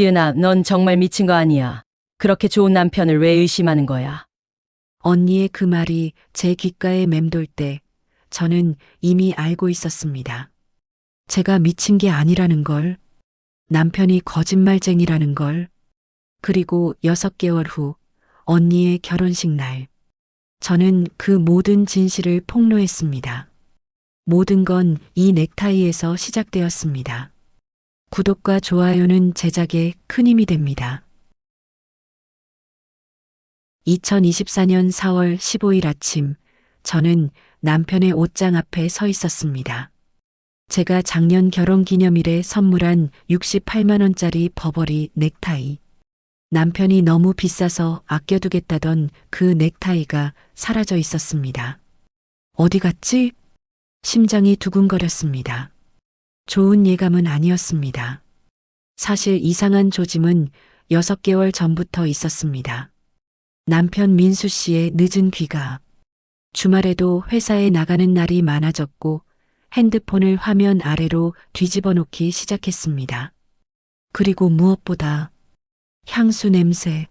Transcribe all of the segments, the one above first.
지은아, 넌 정말 미친 거 아니야. 그렇게 좋은 남편을 왜 의심하는 거야? 언니의 그 말이 제 귓가에 맴돌 때 저는 이미 알고 있었습니다. 제가 미친 게 아니라는 걸, 남편이 거짓말쟁이라는 걸, 그리고 6개월 후 언니의 결혼식 날, 저는 그 모든 진실을 폭로했습니다. 모든 건 이 넥타이에서 시작되었습니다. 구독과 좋아요는 제작에 큰 힘이 됩니다. 2024년 4월 15일 아침, 저는 남편의 옷장 앞에 서 있었습니다. 제가 작년 결혼 기념일에 선물한 68만 원짜리 버버리 넥타이. 남편이 너무 비싸서 아껴두겠다던 그 넥타이가 사라져 있었습니다. 어디 갔지? 심장이 두근거렸습니다. 좋은 예감은 아니었습니다. 사실 이상한 조짐은 6개월 전부터 있었습니다. 남편 민수 씨의 늦은 귀가, 주말에도 회사에 나가는 날이 많아졌고 핸드폰을 화면 아래로 뒤집어 놓기 시작했습니다. 그리고 무엇보다 향수 냄새.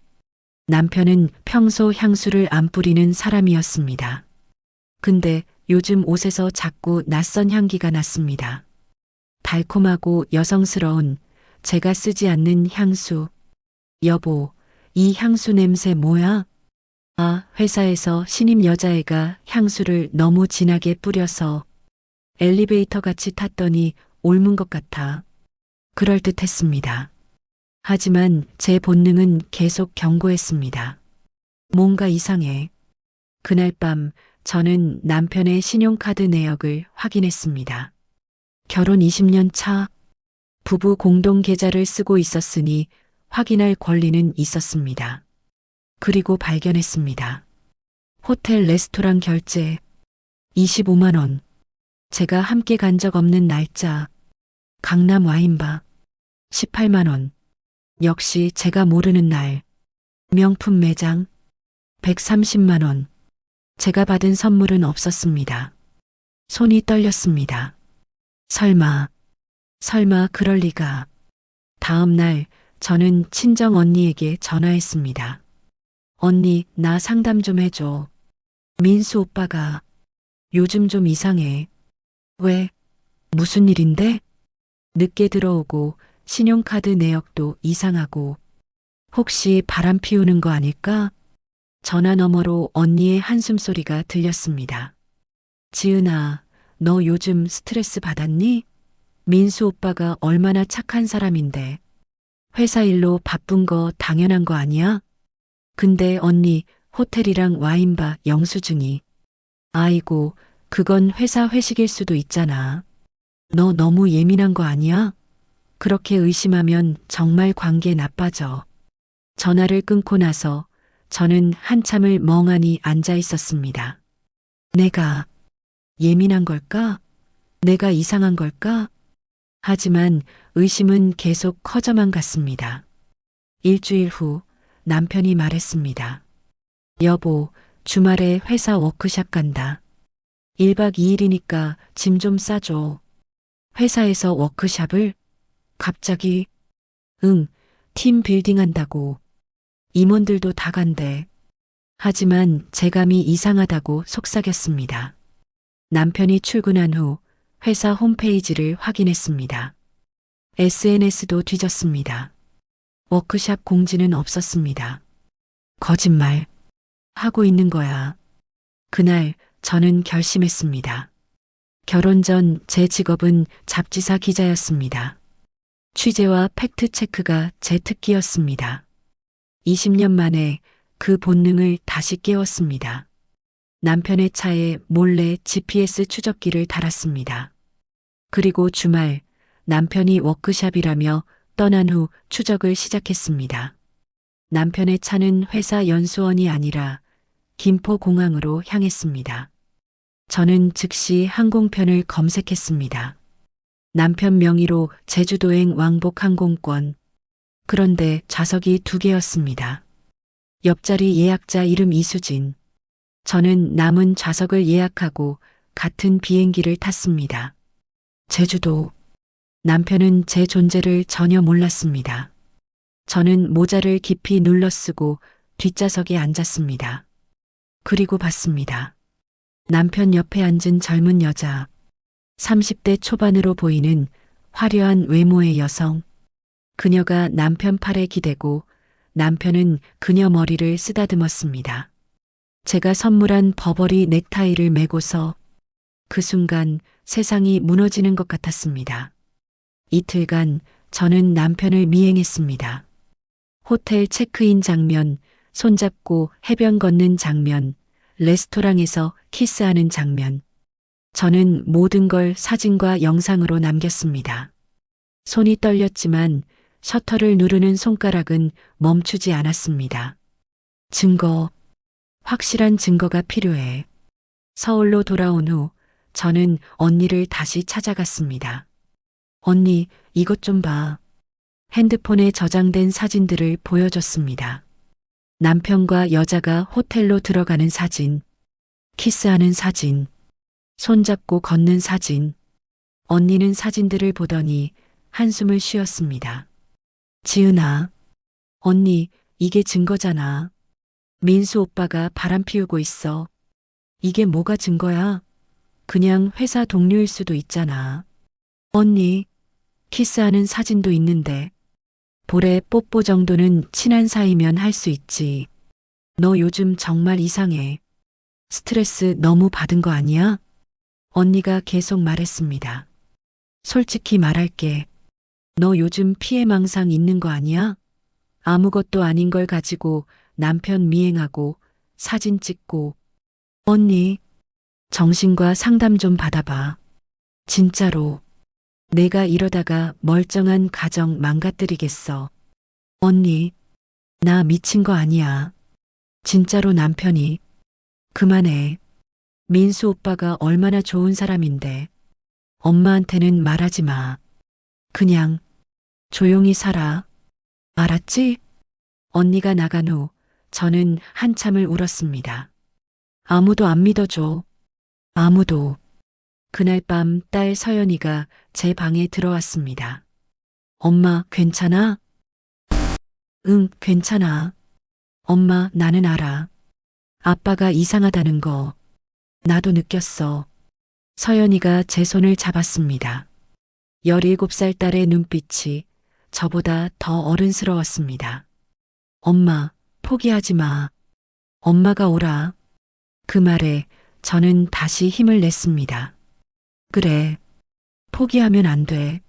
남편은 평소 향수를 안 뿌리는 사람이었습니다. 근데 요즘 옷에서 자꾸 낯선 향기가 났습니다. 달콤하고 여성스러운 제가 쓰지 않는 향수. 여보, 이 향수 냄새 뭐야? 아, 회사에서 신입 여자애가 향수를 너무 진하게 뿌려서 엘리베이터 같이 탔더니 옮은 것 같아. 그럴듯했습니다. 하지만 제 본능은 계속 경고했습니다. 뭔가 이상해. 그날 밤 저는 남편의 신용카드 내역을 확인했습니다. 결혼 20년 차, 부부 공동 계좌를 쓰고 있었으니 확인할 권리는 있었습니다. 그리고 발견했습니다. 호텔 레스토랑 결제 25만 원. 제가 함께 간 적 없는 날짜. 강남 와인바 18만 원. 역시 제가 모르는 날. 명품 매장 130만 원. 제가 받은 선물은 없었습니다. 손이 떨렸습니다. 설마 그럴 리가. 다음 날 저는 친정 언니에게 전화했습니다. 언니, 나 상담 좀 해줘. 민수 오빠가 요즘 좀 이상해. 왜? 무슨 일인데? 늦게 들어오고 신용카드 내역도 이상하고. 혹시 바람 피우는 거 아닐까? 전화 너머로 언니의 한숨소리가 들렸습니다. 지은아, 너 요즘 스트레스 받았니? 민수 오빠가 얼마나 착한 사람인데. 회사 일로 바쁜 거 당연한 거 아니야? 근데 언니 호텔이랑 와인바 영수증이. 아이고, 그건 회사 회식일 수도 있잖아. 너 너무 예민한 거 아니야? 그렇게 의심하면 정말 관계 나빠져. 전화를 끊고 나서 저는 한참을 멍하니 앉아 있었습니다. 내가 예민한 걸까? 내가 이상한 걸까? 하지만 의심은 계속 커져만 갔습니다. 일주일 후 남편이 말했습니다. 여보, 주말에 회사 워크샵 간다. 1박 2일이니까 짐 좀 싸줘. 회사에서 워크샵을? 갑자기? 응, 팀 빌딩 한다고. 임원들도 다 간대. 하지만 제 감이 이상하다고 속삭였습니다. 남편이 출근한 후 회사 홈페이지를 확인했습니다. SNS도 뒤졌습니다. 워크샵 공지는 없었습니다. 거짓말 하고 있는 거야. 그날 저는 결심했습니다. 결혼 전 제 직업은 잡지사 기자였습니다. 취재와 팩트체크가 제 특기였습니다. 20년 만에 그 본능을 다시 깨웠습니다. 남편의 차에 몰래 GPS 추적기를 달았습니다. 그리고 주말 남편이 워크샵이라며 떠난 후 추적을 시작했습니다. 남편의 차는 회사 연수원이 아니라 김포공항으로 향했습니다. 저는 즉시 항공편을 검색했습니다. 남편 명의로 제주도행 왕복 항공권. 그런데 좌석이 2개였습니다. 옆자리 예약자 이름 이수진. 저는 남은 좌석을 예약하고 같은 비행기를 탔습니다. 제주도. 남편은 제 존재를 전혀 몰랐습니다. 저는 모자를 깊이 눌러 쓰고 뒷좌석에 앉았습니다. 그리고 봤습니다. 남편 옆에 앉은 젊은 여자, 30대 초반으로 보이는 화려한 외모의 여성. 그녀가 남편 팔에 기대고 남편은 그녀 머리를 쓰다듬었습니다. 제가 선물한 버버리 넥타이를 메고서 그 순간 세상이 무너지는 것 같았습니다. 이틀간 저는 남편을 미행했습니다. 호텔 체크인 장면, 손잡고 해변 걷는 장면, 레스토랑에서 키스하는 장면. 저는 모든 걸 사진과 영상으로 남겼습니다. 손이 떨렸지만 셔터를 누르는 손가락은 멈추지 않았습니다. 증거, 확실한 증거가 필요해. 서울로 돌아온 후 저는 언니를 다시 찾아갔습니다. 언니, 이것 좀 봐. 핸드폰에 저장된 사진들을 보여줬습니다. 남편과 여자가 호텔로 들어가는 사진, 키스하는 사진, 손잡고 걷는 사진. 언니는 사진들을 보더니 한숨을 쉬었습니다. 지은아, 언니, 이게 증거잖아. 민수 오빠가 바람 피우고 있어. 이게 뭐가 증거야? 그냥 회사 동료일 수도 있잖아. 언니, 키스하는 사진도 있는데. 볼에 뽀뽀 정도는 친한 사이면 할 수 있지. 너 요즘 정말 이상해. 스트레스 너무 받은 거 아니야? 언니가 계속 말했습니다. 솔직히 말할게. 너 요즘 피해망상 있는 거 아니야? 아무것도 아닌 걸 가지고 남편 미행하고 사진 찍고. 언니, 정신과 상담 좀 받아봐. 진짜로. 내가 이러다가 멀쩡한 가정 망가뜨리겠어. 언니, 나 미친 거 아니야. 진짜로 남편이. 그만해. 민수 오빠가 얼마나 좋은 사람인데. 엄마한테는 말하지 마. 그냥 조용히 살아. 알았지? 언니가 나간 후 저는 한참을 울었습니다. 아무도 안 믿어줘. 아무도. 그날 밤 딸 서연이가 제 방에 들어왔습니다. 엄마, 괜찮아? 응, 괜찮아. 엄마, 나는 알아. 아빠가 이상하다는 거. 나도 느꼈어. 서연이가 제 손을 잡았습니다. 17살 딸의 눈빛이 저보다 더 어른스러웠습니다. 엄마, 포기하지 마. 엄마가 오라. 그 말에 저는 다시 힘을 냈습니다. 그래. 포기하면 안 돼.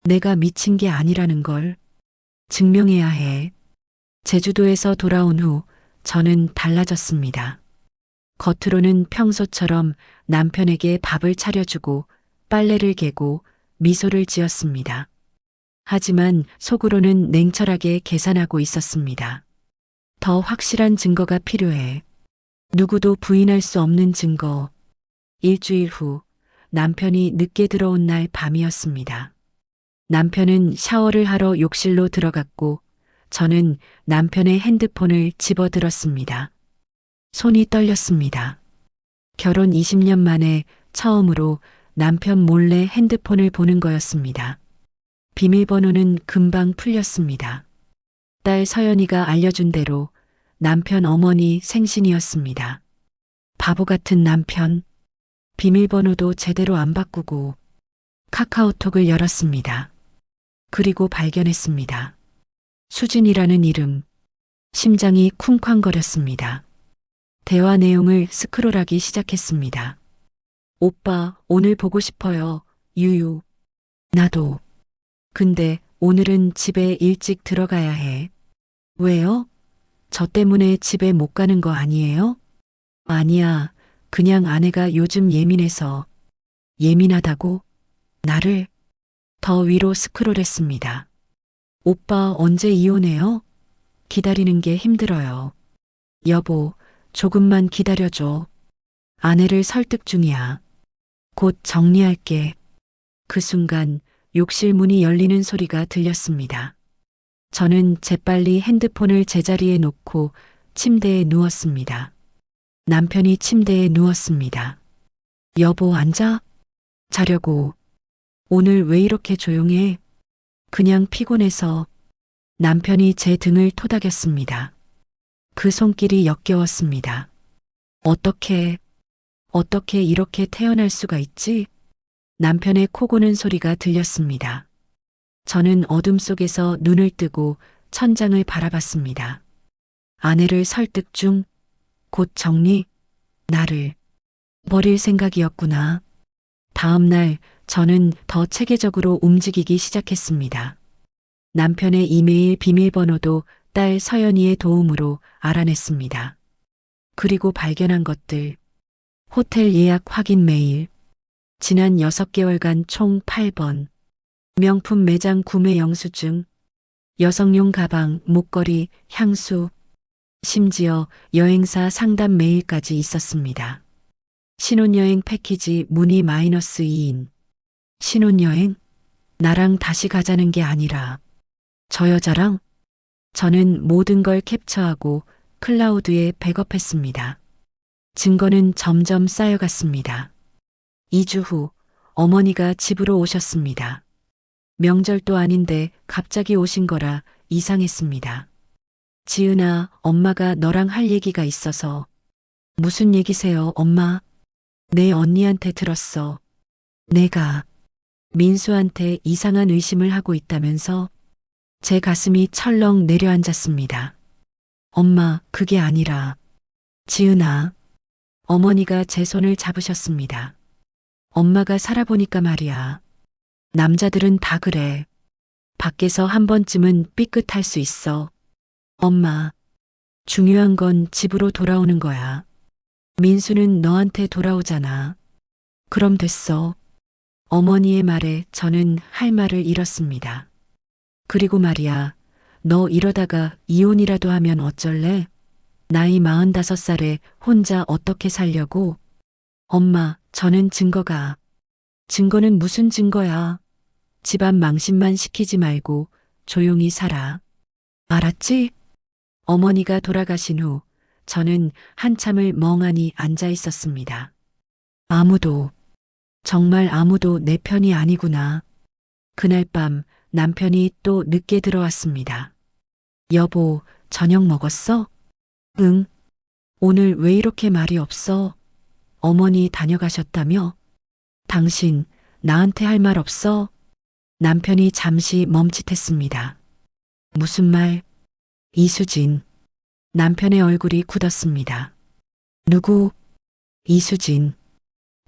내가 미친 게 아니라는 걸 증명해야 해. 제주도에서 돌아온 후 저는 달라졌습니다. 겉으로는 평소처럼 남편에게 밥을 차려주고 빨래를 개고 미소를 지었습니다. 하지만 속으로는 냉철하게 계산하고 있었습니다. 더 확실한 증거가 필요해. 누구도 부인할 수 없는 증거. 일주일 후 남편이 늦게 들어온 날 밤이었습니다. 남편은 샤워를 하러 욕실로 들어갔고 저는 남편의 핸드폰을 집어들었습니다. 손이 떨렸습니다. 결혼 20년 만에 처음으로 남편 몰래 핸드폰을 보는 거였습니다. 비밀번호는 금방 풀렸습니다. 딸 서연이가 알려준 대로 남편 어머니 생신이었습니다. 바보 같은 남편. 비밀번호도 제대로 안 바꾸고 카카오톡을 열었습니다. 그리고 발견했습니다. 수진이라는 이름. 심장이 쿵쾅거렸습니다. 대화 내용을 스크롤하기 시작했습니다. 오빠, 오늘 보고 싶어요. 유유. 나도. 근데 오늘은 집에 일찍 들어가야 해. 왜요? 저 때문에 집에 못 가는 거 아니에요? 아니야. 그냥 아내가 요즘 예민해서. 예민하다고? 나를 더 위로 스크롤했습니다. 오빠 언제 이혼해요? 기다리는 게 힘들어요. 여보, 조금만 기다려줘. 아내를 설득 중이야. 곧 정리할게. 그 순간 욕실 문이 열리는 소리가 들렸습니다. 저는 재빨리 핸드폰을 제자리에 놓고 침대에 누웠습니다. 남편이 침대에 누웠습니다. 여보, 앉아? 자려고. 오늘 왜 이렇게 조용해? 그냥 피곤해서. 남편이 제 등을 토닥였습니다. 그 손길이 역겨웠습니다. 어떻게 이렇게 태어날 수가 있지? 남편의 코 고는 소리가 들렸습니다. 저는 어둠 속에서 눈을 뜨고 천장을 바라봤습니다. 아내를 설득 중, 곧 정리, 나를 버릴 생각이었구나. 다음 날 저는 더 체계적으로 움직이기 시작했습니다. 남편의 이메일 비밀번호도 딸 서연이의 도움으로 알아냈습니다. 그리고 발견한 것들, 호텔 예약 확인 메일, 지난 6개월간 총 8번, 명품 매장 구매 영수증, 여성용 가방, 목걸이, 향수, 심지어 여행사 상담 메일까지 있었습니다. 신혼여행 패키지 문의 -2인. 신혼여행? 나랑 다시 가자는 게 아니라 저 여자랑? 저는 모든 걸 캡처하고 클라우드에 백업했습니다. 증거는 점점 쌓여갔습니다. 2주 후 어머니가 집으로 오셨습니다. 명절도 아닌데 갑자기 오신 거라 이상했습니다. 지은아, 엄마가 너랑 할 얘기가 있어서. 무슨 얘기세요, 엄마? 내 언니한테 들었어. 내가 민수한테 이상한 의심을 하고 있다면서? 제 가슴이 철렁 내려앉았습니다. 엄마, 그게 아니라. 지은아. 어머니가 제 손을 잡으셨습니다. 엄마가 살아보니까 말이야. 남자들은 다 그래. 밖에서 한 번쯤은 삐끗할 수 있어. 엄마, 중요한 건 집으로 돌아오는 거야. 민수는 너한테 돌아오잖아. 그럼 됐어. 어머니의 말에 저는 할 말을 잃었습니다. 그리고 말이야, 너 이러다가 이혼이라도 하면 어쩔래? 나이 45살에 혼자 어떻게 살려고? 엄마, 저는 증거는 무슨 증거야? 집안 망신만 시키지 말고 조용히 살아. 알았지? 어머니가 돌아가신 후 저는 한참을 멍하니 앉아 있었습니다. 정말 아무도 내 편이 아니구나. 그날 밤 남편이 또 늦게 들어왔습니다. 여보, 저녁 먹었어? 응. 오늘 왜 이렇게 말이 없어? 어머니 다녀가셨다며? 당신 나한테 할 말 없어? 남편이 잠시 멈칫했습니다. 무슨 말? 이수진. 남편의 얼굴이 굳었습니다. 누구? 이수진.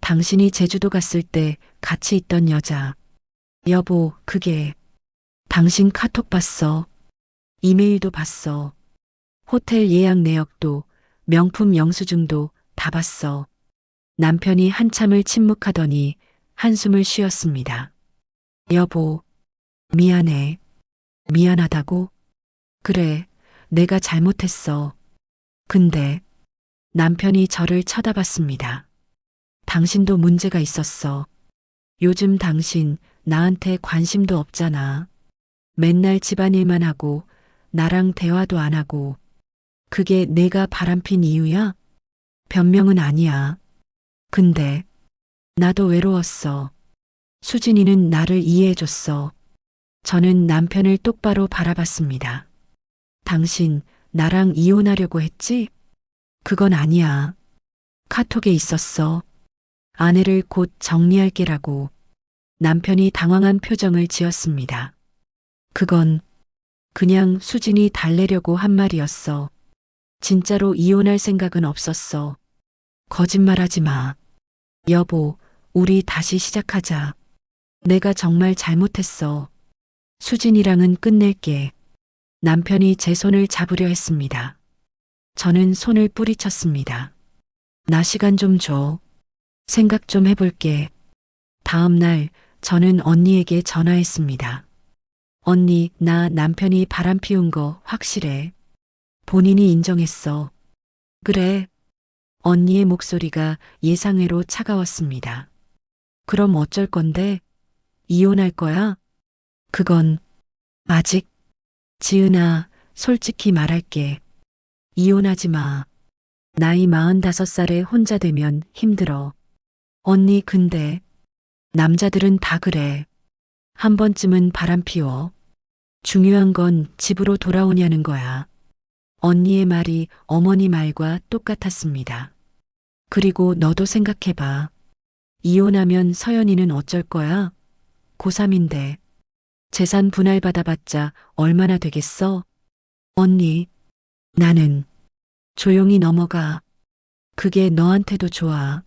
당신이 제주도 갔을 때 같이 있던 여자. 여보, 그게. 당신 카톡 봤어. 이메일도 봤어. 호텔 예약 내역도 명품 영수증도 다 봤어. 남편이 한참을 침묵하더니 한숨을 쉬었습니다. 여보, 미안해. 미안하다고? 그래, 내가 잘못했어. 근데 남편이 저를 쳐다봤습니다. 당신도 문제가 있었어. 요즘 당신 나한테 관심도 없잖아. 맨날 집안일만 하고 나랑 대화도 안 하고. 그게 내가 바람핀 이유야? 변명은 아니야. 근데 나도 외로웠어. 수진이는 나를 이해해줬어. 저는 남편을 똑바로 바라봤습니다. 당신 나랑 이혼하려고 했지? 그건 아니야. 카톡에 있었어. 아내를 곧 정리할게라고. 남편이 당황한 표정을 지었습니다. 그건 그냥 수진이 달래려고 한 말이었어. 진짜로 이혼할 생각은 없었어. 거짓말하지 마. 여보, 우리 다시 시작하자. 내가 정말 잘못했어. 수진이랑은 끝낼게. 남편이 제 손을 잡으려 했습니다. 저는 손을 뿌리쳤습니다. 나 시간 좀 줘. 생각 좀 해볼게. 다음 날 저는 언니에게 전화했습니다. 언니, 나 남편이 바람 피운 거 확실해. 본인이 인정했어. 그래. 언니의 목소리가 예상외로 차가웠습니다. 그럼 어쩔 건데? 이혼할 거야? 그건 아직. 지은아, 솔직히 말할게. 이혼하지 마. 나이 45살에 혼자 되면 힘들어. 언니, 근데 남자들은 다 그래. 한 번쯤은 바람 피워. 중요한 건 집으로 돌아오냐는 거야. 언니의 말이 어머니 말과 똑같았습니다. 그리고 너도 생각해봐. 이혼하면 서연이는 어쩔 거야? 고3인데. 재산 분할 받아봤자 얼마나 되겠어? 언니, 나는 조용히 넘어가. 그게 너한테도 좋아.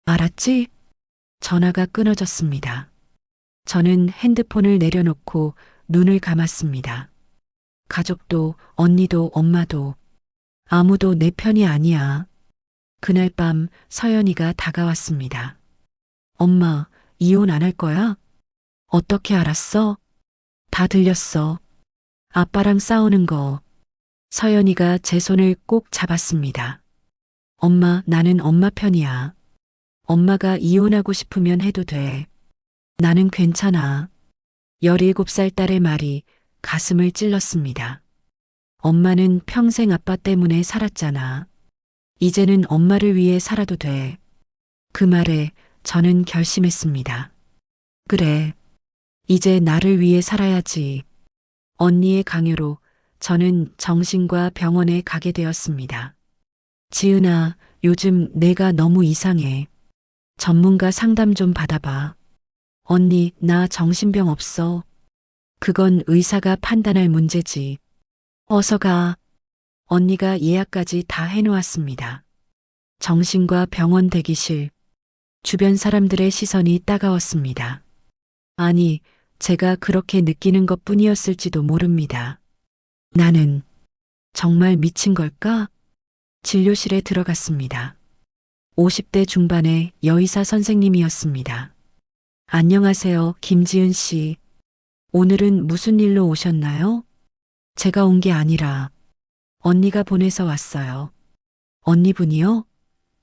알았지? 전화가 끊어졌습니다. 저는 핸드폰을 내려놓고 눈을 감았습니다. 가족도, 언니도, 엄마도, 아무도 내 편이 아니야. 그날 밤 서연이가 다가왔습니다. 엄마, 이혼 안 할 거야? 어떻게 알았어? 다 들렸어. 아빠랑 싸우는 거. 서연이가 제 손을 꼭 잡았습니다. 엄마, 나는 엄마 편이야. 엄마가 이혼하고 싶으면 해도 돼. 나는 괜찮아. 17살 딸의 말이 가슴을 찔렀습니다. 엄마는 평생 아빠 때문에 살았잖아. 이제는 엄마를 위해 살아도 돼. 그 말에 저는 결심했습니다. 그래. 이제 나를 위해 살아야지. 언니의 강요로 저는 정신과 병원에 가게 되었습니다. 지은아, 요즘 내가 너무 이상해. 전문가 상담 좀 받아봐. 언니, 나 정신병 없어. 그건 의사가 판단할 문제지. 어서 가. 언니가 예약까지 다 해놓았습니다. 정신과 병원 대기실. 주변 사람들의 시선이 따가웠습니다. 아니, 제가 그렇게 느끼는 것 뿐이었을지도 모릅니다. 나는 정말 미친 걸까? 진료실에 들어갔습니다. 50대 중반의 여의사 선생님이었습니다. 안녕하세요, 김지은 씨. 오늘은 무슨 일로 오셨나요? 제가 온 게 아니라 언니가 보내서 왔어요. 언니분이요?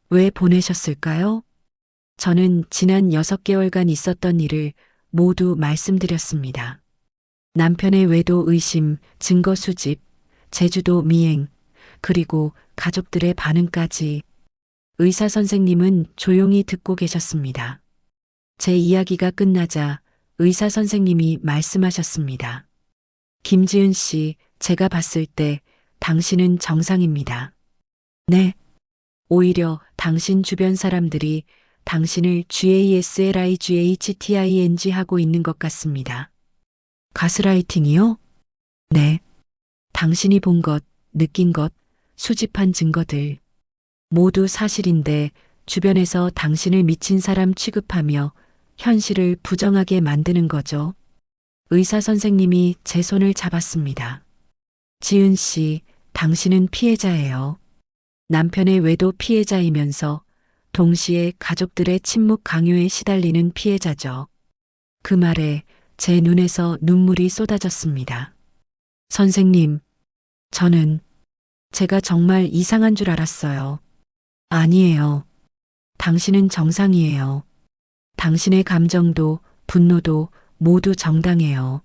왜 보내셨을까요? 저는 지난 6개월간 있었던 일을 모두 말씀드렸습니다. 남편의 외도 의심, 증거 수집, 제주도 미행, 그리고 가족들의 반응까지. 의사 선생님은 조용히 듣고 계셨습니다. 제 이야기가 끝나자 의사 선생님이 말씀하셨습니다. 김지은 씨, 제가 봤을 때 당신은 정상입니다. 네. 오히려 당신 주변 사람들이 당신을 GASLIGHTING 하고 있는 것 같습니다. 가스라이팅이요? 네. 당신이 본 것, 느낀 것, 수집한 증거들. 모두 사실인데 주변에서 당신을 미친 사람 취급하며 현실을 부정하게 만드는 거죠. 의사 선생님이 제 손을 잡았습니다. 지은 씨, 당신은 피해자예요. 남편의 외도 피해자이면서 동시에 가족들의 침묵 강요에 시달리는 피해자죠. 그 말에 제 눈에서 눈물이 쏟아졌습니다. 선생님, 저는 제가 정말 이상한 줄 알았어요. 아니에요. 당신은 정상이에요. 당신의 감정도 분노도 모두 정당해요.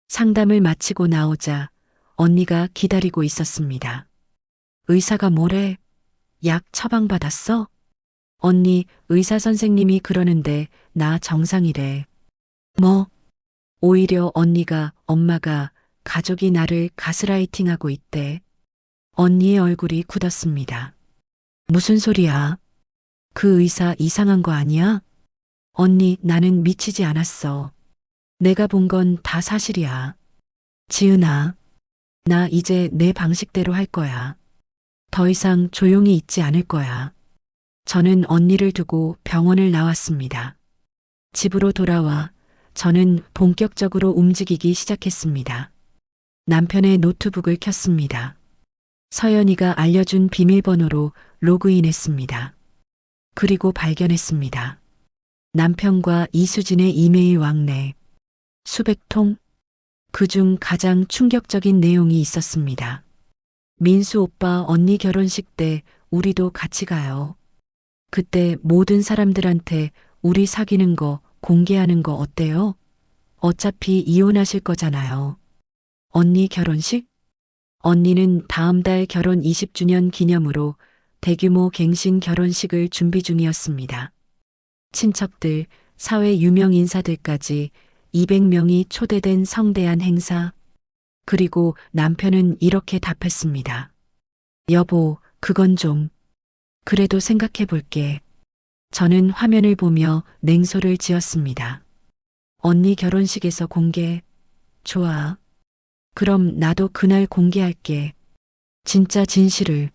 상담을 마치고 나오자 언니가 기다리고 있었습니다. 의사가 뭐래? 약 처방받았어? 언니, 의사 선생님이 그러는데 나 정상이래. 뭐? 오히려 언니가, 엄마가, 가족이 나를 가스라이팅하고 있대. 언니의 얼굴이 굳었습니다. 무슨 소리야? 그 의사 이상한 거 아니야? 언니, 나는 미치지 않았어. 내가 본 건 다 사실이야. 지은아, 나 이제 내 방식대로 할 거야. 더 이상 조용히 있지 않을 거야. 저는 언니를 두고 병원을 나왔습니다. 집으로 돌아와 저는 본격적으로 움직이기 시작했습니다. 남편의 노트북을 켰습니다. 서연이가 알려준 비밀번호로 로그인했습니다. 그리고 발견했습니다. 남편과 이수진의 이메일 왕래. 수백 통? 그중 가장 충격적인 내용이 있었습니다. 민수 오빠 언니 결혼식 때 우리도 같이 가요. 그때 모든 사람들한테 우리 사귀는 거 공개하는 거 어때요? 어차피 이혼하실 거잖아요. 언니 결혼식? 언니는 다음 달 결혼 20주년 기념으로 대규모 갱신 결혼식을 준비 중이었습니다. 친척들, 사회 유명 인사들까지 200명이 초대된 성대한 행사. 그리고 남편은 이렇게 답했습니다. 여보, 그건 좀. 그래도 생각해 볼게. 저는 화면을 보며 냉소를 지었습니다. 언니 결혼식에서 공개. 좋아. 그럼 나도 그날 공개할게. 진짜 진실을.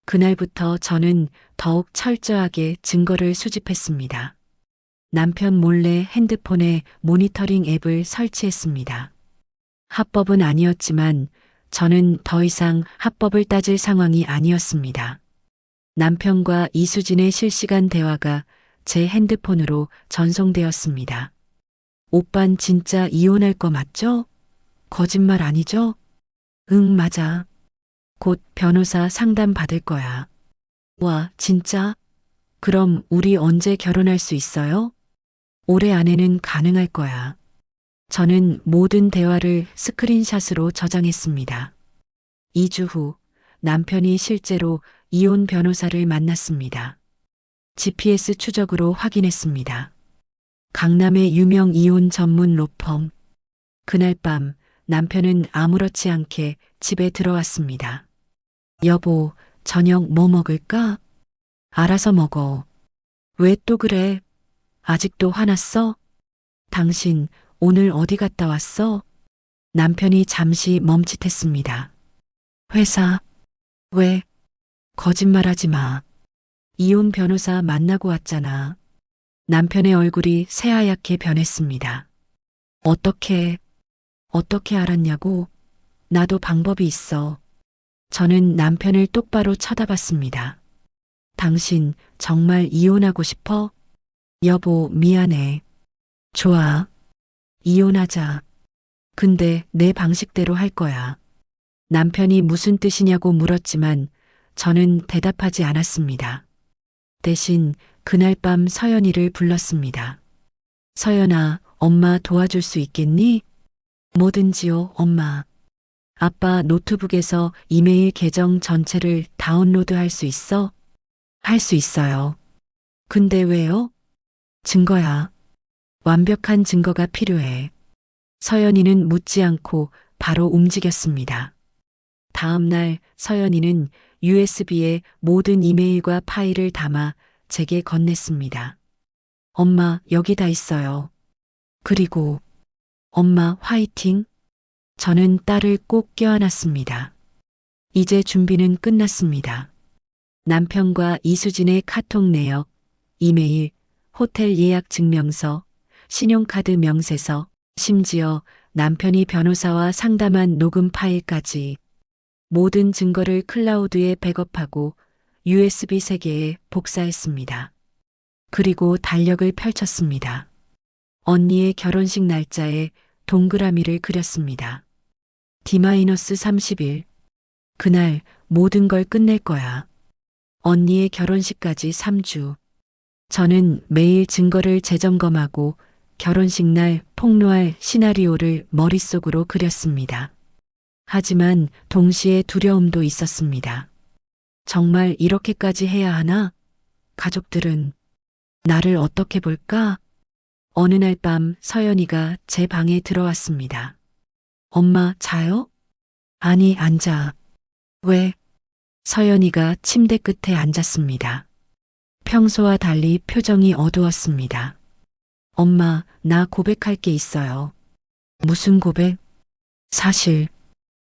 그날부터 저는 더욱 철저하게 증거를 수집했습니다. 남편 몰래 핸드폰에 모니터링 앱을 설치했습니다. 합법은 아니었지만 저는 더 이상 합법을 따질 상황이 아니었습니다. 남편과 이수진의 실시간 대화가 제 핸드폰으로 전송되었습니다. 오빤 진짜 이혼할 거 맞죠? 거짓말 아니죠? 응, 맞아. 곧 변호사 상담 받을 거야. 와, 진짜? 그럼 우리 언제 결혼할 수 있어요? 올해 안에는 가능할 거야. 저는 모든 대화를 스크린샷으로 저장했습니다. 2주 후 남편이 실제로 이혼 변호사를 만났습니다. GPS 추적으로 확인했습니다. 강남의 유명 이혼 전문 로펌. 그날 밤 남편은 아무렇지 않게 집에 들어왔습니다. 여보, 저녁 뭐 먹을까? 알아서 먹어. 왜 또 그래? 아직도 화났어? 당신 오늘 어디 갔다 왔어? 남편이 잠시 멈칫했습니다. 회사. 왜? 거짓말하지 마. 이혼 변호사 만나고 왔잖아. 남편의 얼굴이 새하얗게 변했습니다. 어떻게 알았냐고? 나도 방법이 있어. 저는 남편을 똑바로 쳐다봤습니다. 당신 정말 이혼하고 싶어? 여보, 미안해. 좋아. 이혼하자. 근데 내 방식대로 할 거야. 남편이 무슨 뜻이냐고 물었지만 저는 대답하지 않았습니다. 대신 그날 밤 서연이를 불렀습니다. 서연아, 엄마 도와줄 수 있겠니? 뭐든지요, 엄마. 아빠 노트북에서 이메일 계정 전체를 다운로드 할 수 있어? 할 수 있어요. 근데 왜요? 증거야. 완벽한 증거가 필요해. 서연이는 묻지 않고 바로 움직였습니다. 다음 날 서연이는 USB에 모든 이메일과 파일을 담아 제게 건넸습니다. 엄마, 여기 다 있어요. 그리고 엄마 화이팅. 저는 딸을 꼭 껴안았습니다. 이제 준비는 끝났습니다. 남편과 이수진의 카톡 내역, 이메일, 호텔 예약 증명서, 신용카드 명세서, 심지어 남편이 변호사와 상담한 녹음 파일까지 모든 증거를 클라우드에 백업하고 USB 세계에 복사했습니다. 그리고 달력을 펼쳤습니다. 언니의 결혼식 날짜에 동그라미를 그렸습니다. D-30일. 그날 모든 걸 끝낼 거야. 언니의 결혼식까지 3주. 저는 매일 증거를 재점검하고 결혼식 날 폭로할 시나리오를 머릿속으로 그렸습니다. 하지만 동시에 두려움도 있었습니다. 정말 이렇게까지 해야 하나? 가족들은 나를 어떻게 볼까? 어느 날 밤 서연이가 제 방에 들어왔습니다. 엄마, 자요? 아니, 앉아. 왜? 서연이가 침대 끝에 앉았습니다. 평소와 달리 표정이 어두웠습니다. 엄마, 나 고백할 게 있어요. 무슨 고백? 사실,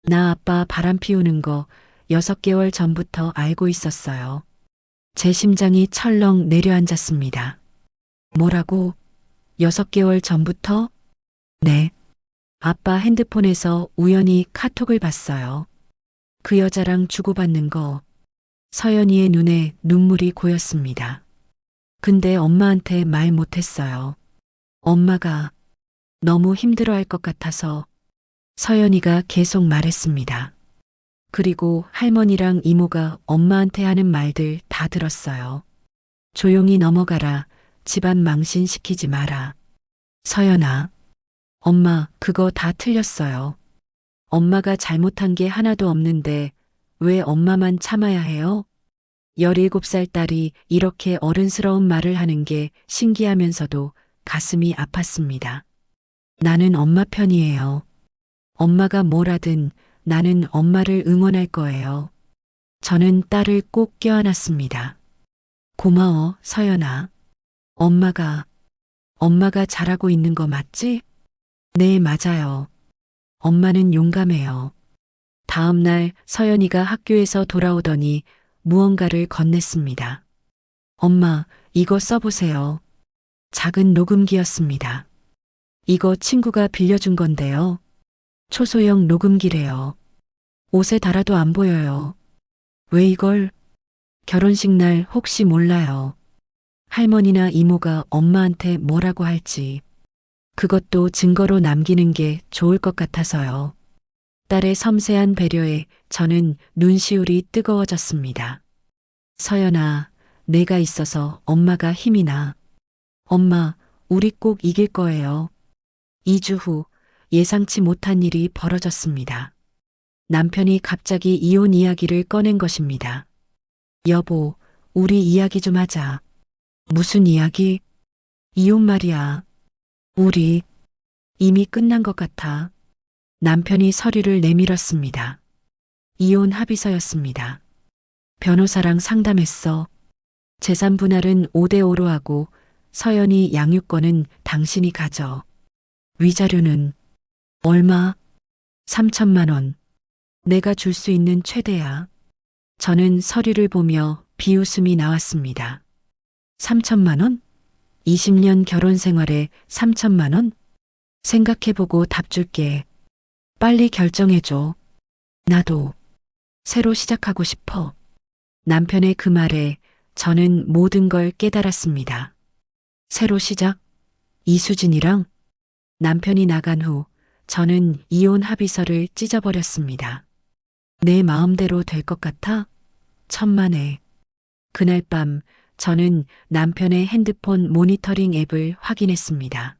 나 아빠 바람 피우는 거 6개월 전부터 알고 있었어요. 제 심장이 철렁 내려앉았습니다. 뭐라고? 6개월 전부터? 네. 아빠 핸드폰에서 우연히 카톡을 봤어요. 그 여자랑 주고받는 거. 서연이의 눈에 눈물이 고였습니다. 근데 엄마한테 말 못했어요. 엄마가 너무 힘들어할 것 같아서. 서연이가 계속 말했습니다. 그리고 할머니랑 이모가 엄마한테 하는 말들 다 들었어요. 조용히 넘어가라. 집안 망신시키지 마라. 서연아. 엄마, 그거 다 틀렸어요. 엄마가 잘못한 게 하나도 없는데 왜 엄마만 참아야 해요? 17살 딸이 이렇게 어른스러운 말을 하는 게 신기하면서도 가슴이 아팠습니다. 나는 엄마 편이에요. 엄마가 뭘 하든 나는 엄마를 응원할 거예요. 저는 딸을 꼭 껴안았습니다. 고마워, 서연아. 엄마가 잘하고 있는 거 맞지? 네, 맞아요. 엄마는 용감해요. 다음 날 서연이가 학교에서 돌아오더니 무언가를 건넸습니다. 엄마, 이거 써보세요. 작은 녹음기였습니다. 이거 친구가 빌려준 건데요. 초소형 녹음기래요. 옷에 달아도 안 보여요. 왜 이걸? 결혼식 날 혹시 몰라요. 할머니나 이모가 엄마한테 뭐라고 할지. 그것도 증거로 남기는 게 좋을 것 같아서요. 딸의 섬세한 배려에 저는 눈시울이 뜨거워졌습니다. 서연아, 내가 있어서 엄마가 힘이 나. 엄마, 우리 꼭 이길 거예요. 2주 후 예상치 못한 일이 벌어졌습니다. 남편이 갑자기 이혼 이야기를 꺼낸 것입니다. 여보, 우리 이야기 좀 하자. 무슨 이야기? 이혼 말이야. 우리 이미 끝난 것 같아. 남편이 서류를 내밀었습니다. 이혼 합의서였습니다. 변호사랑 상담했어. 재산 분할은 5대5로 하고 서연이 양육권은 당신이 가져. 위자료는 얼마? 3천만 원. 내가 줄 수 있는 최대야. 저는 서류를 보며 비웃음이 나왔습니다. 3천만 원? 20년 결혼 생활에 3천만 원? 생각해보고 답 줄게. 빨리 결정해줘. 나도 새로 시작하고 싶어. 남편의 그 말에 저는 모든 걸 깨달았습니다. 새로 시작? 이수진이랑? 남편이 나간 후 저는 이혼 합의서를 찢어버렸습니다. 내 마음대로 될 것 같아? 천만에. 그날 밤 저는 남편의 핸드폰 모니터링 앱을 확인했습니다.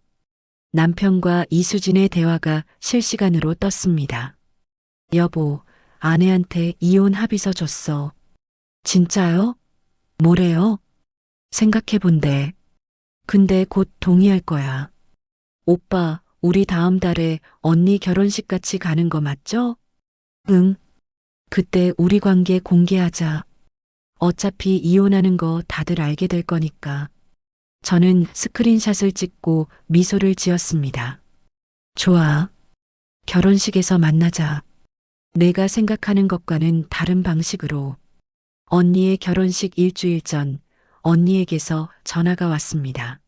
남편과 이수진의 대화가 실시간으로 떴습니다. 여보, 아내한테 이혼 합의서 줬어. 진짜요? 뭐래요? 생각해본대. 근데 곧 동의할 거야. 오빠, 우리 다음 달에 언니 결혼식 같이 가는 거 맞죠? 응. 그때 우리 관계 공개하자. 어차피 이혼하는 거 다들 알게 될 거니까. 저는 스크린샷을 찍고 미소를 지었습니다. 좋아. 결혼식에서 만나자. 내가 생각하는 것과는 다른 방식으로. 언니의 결혼식 일주일 전 언니에게서 전화가 왔습니다.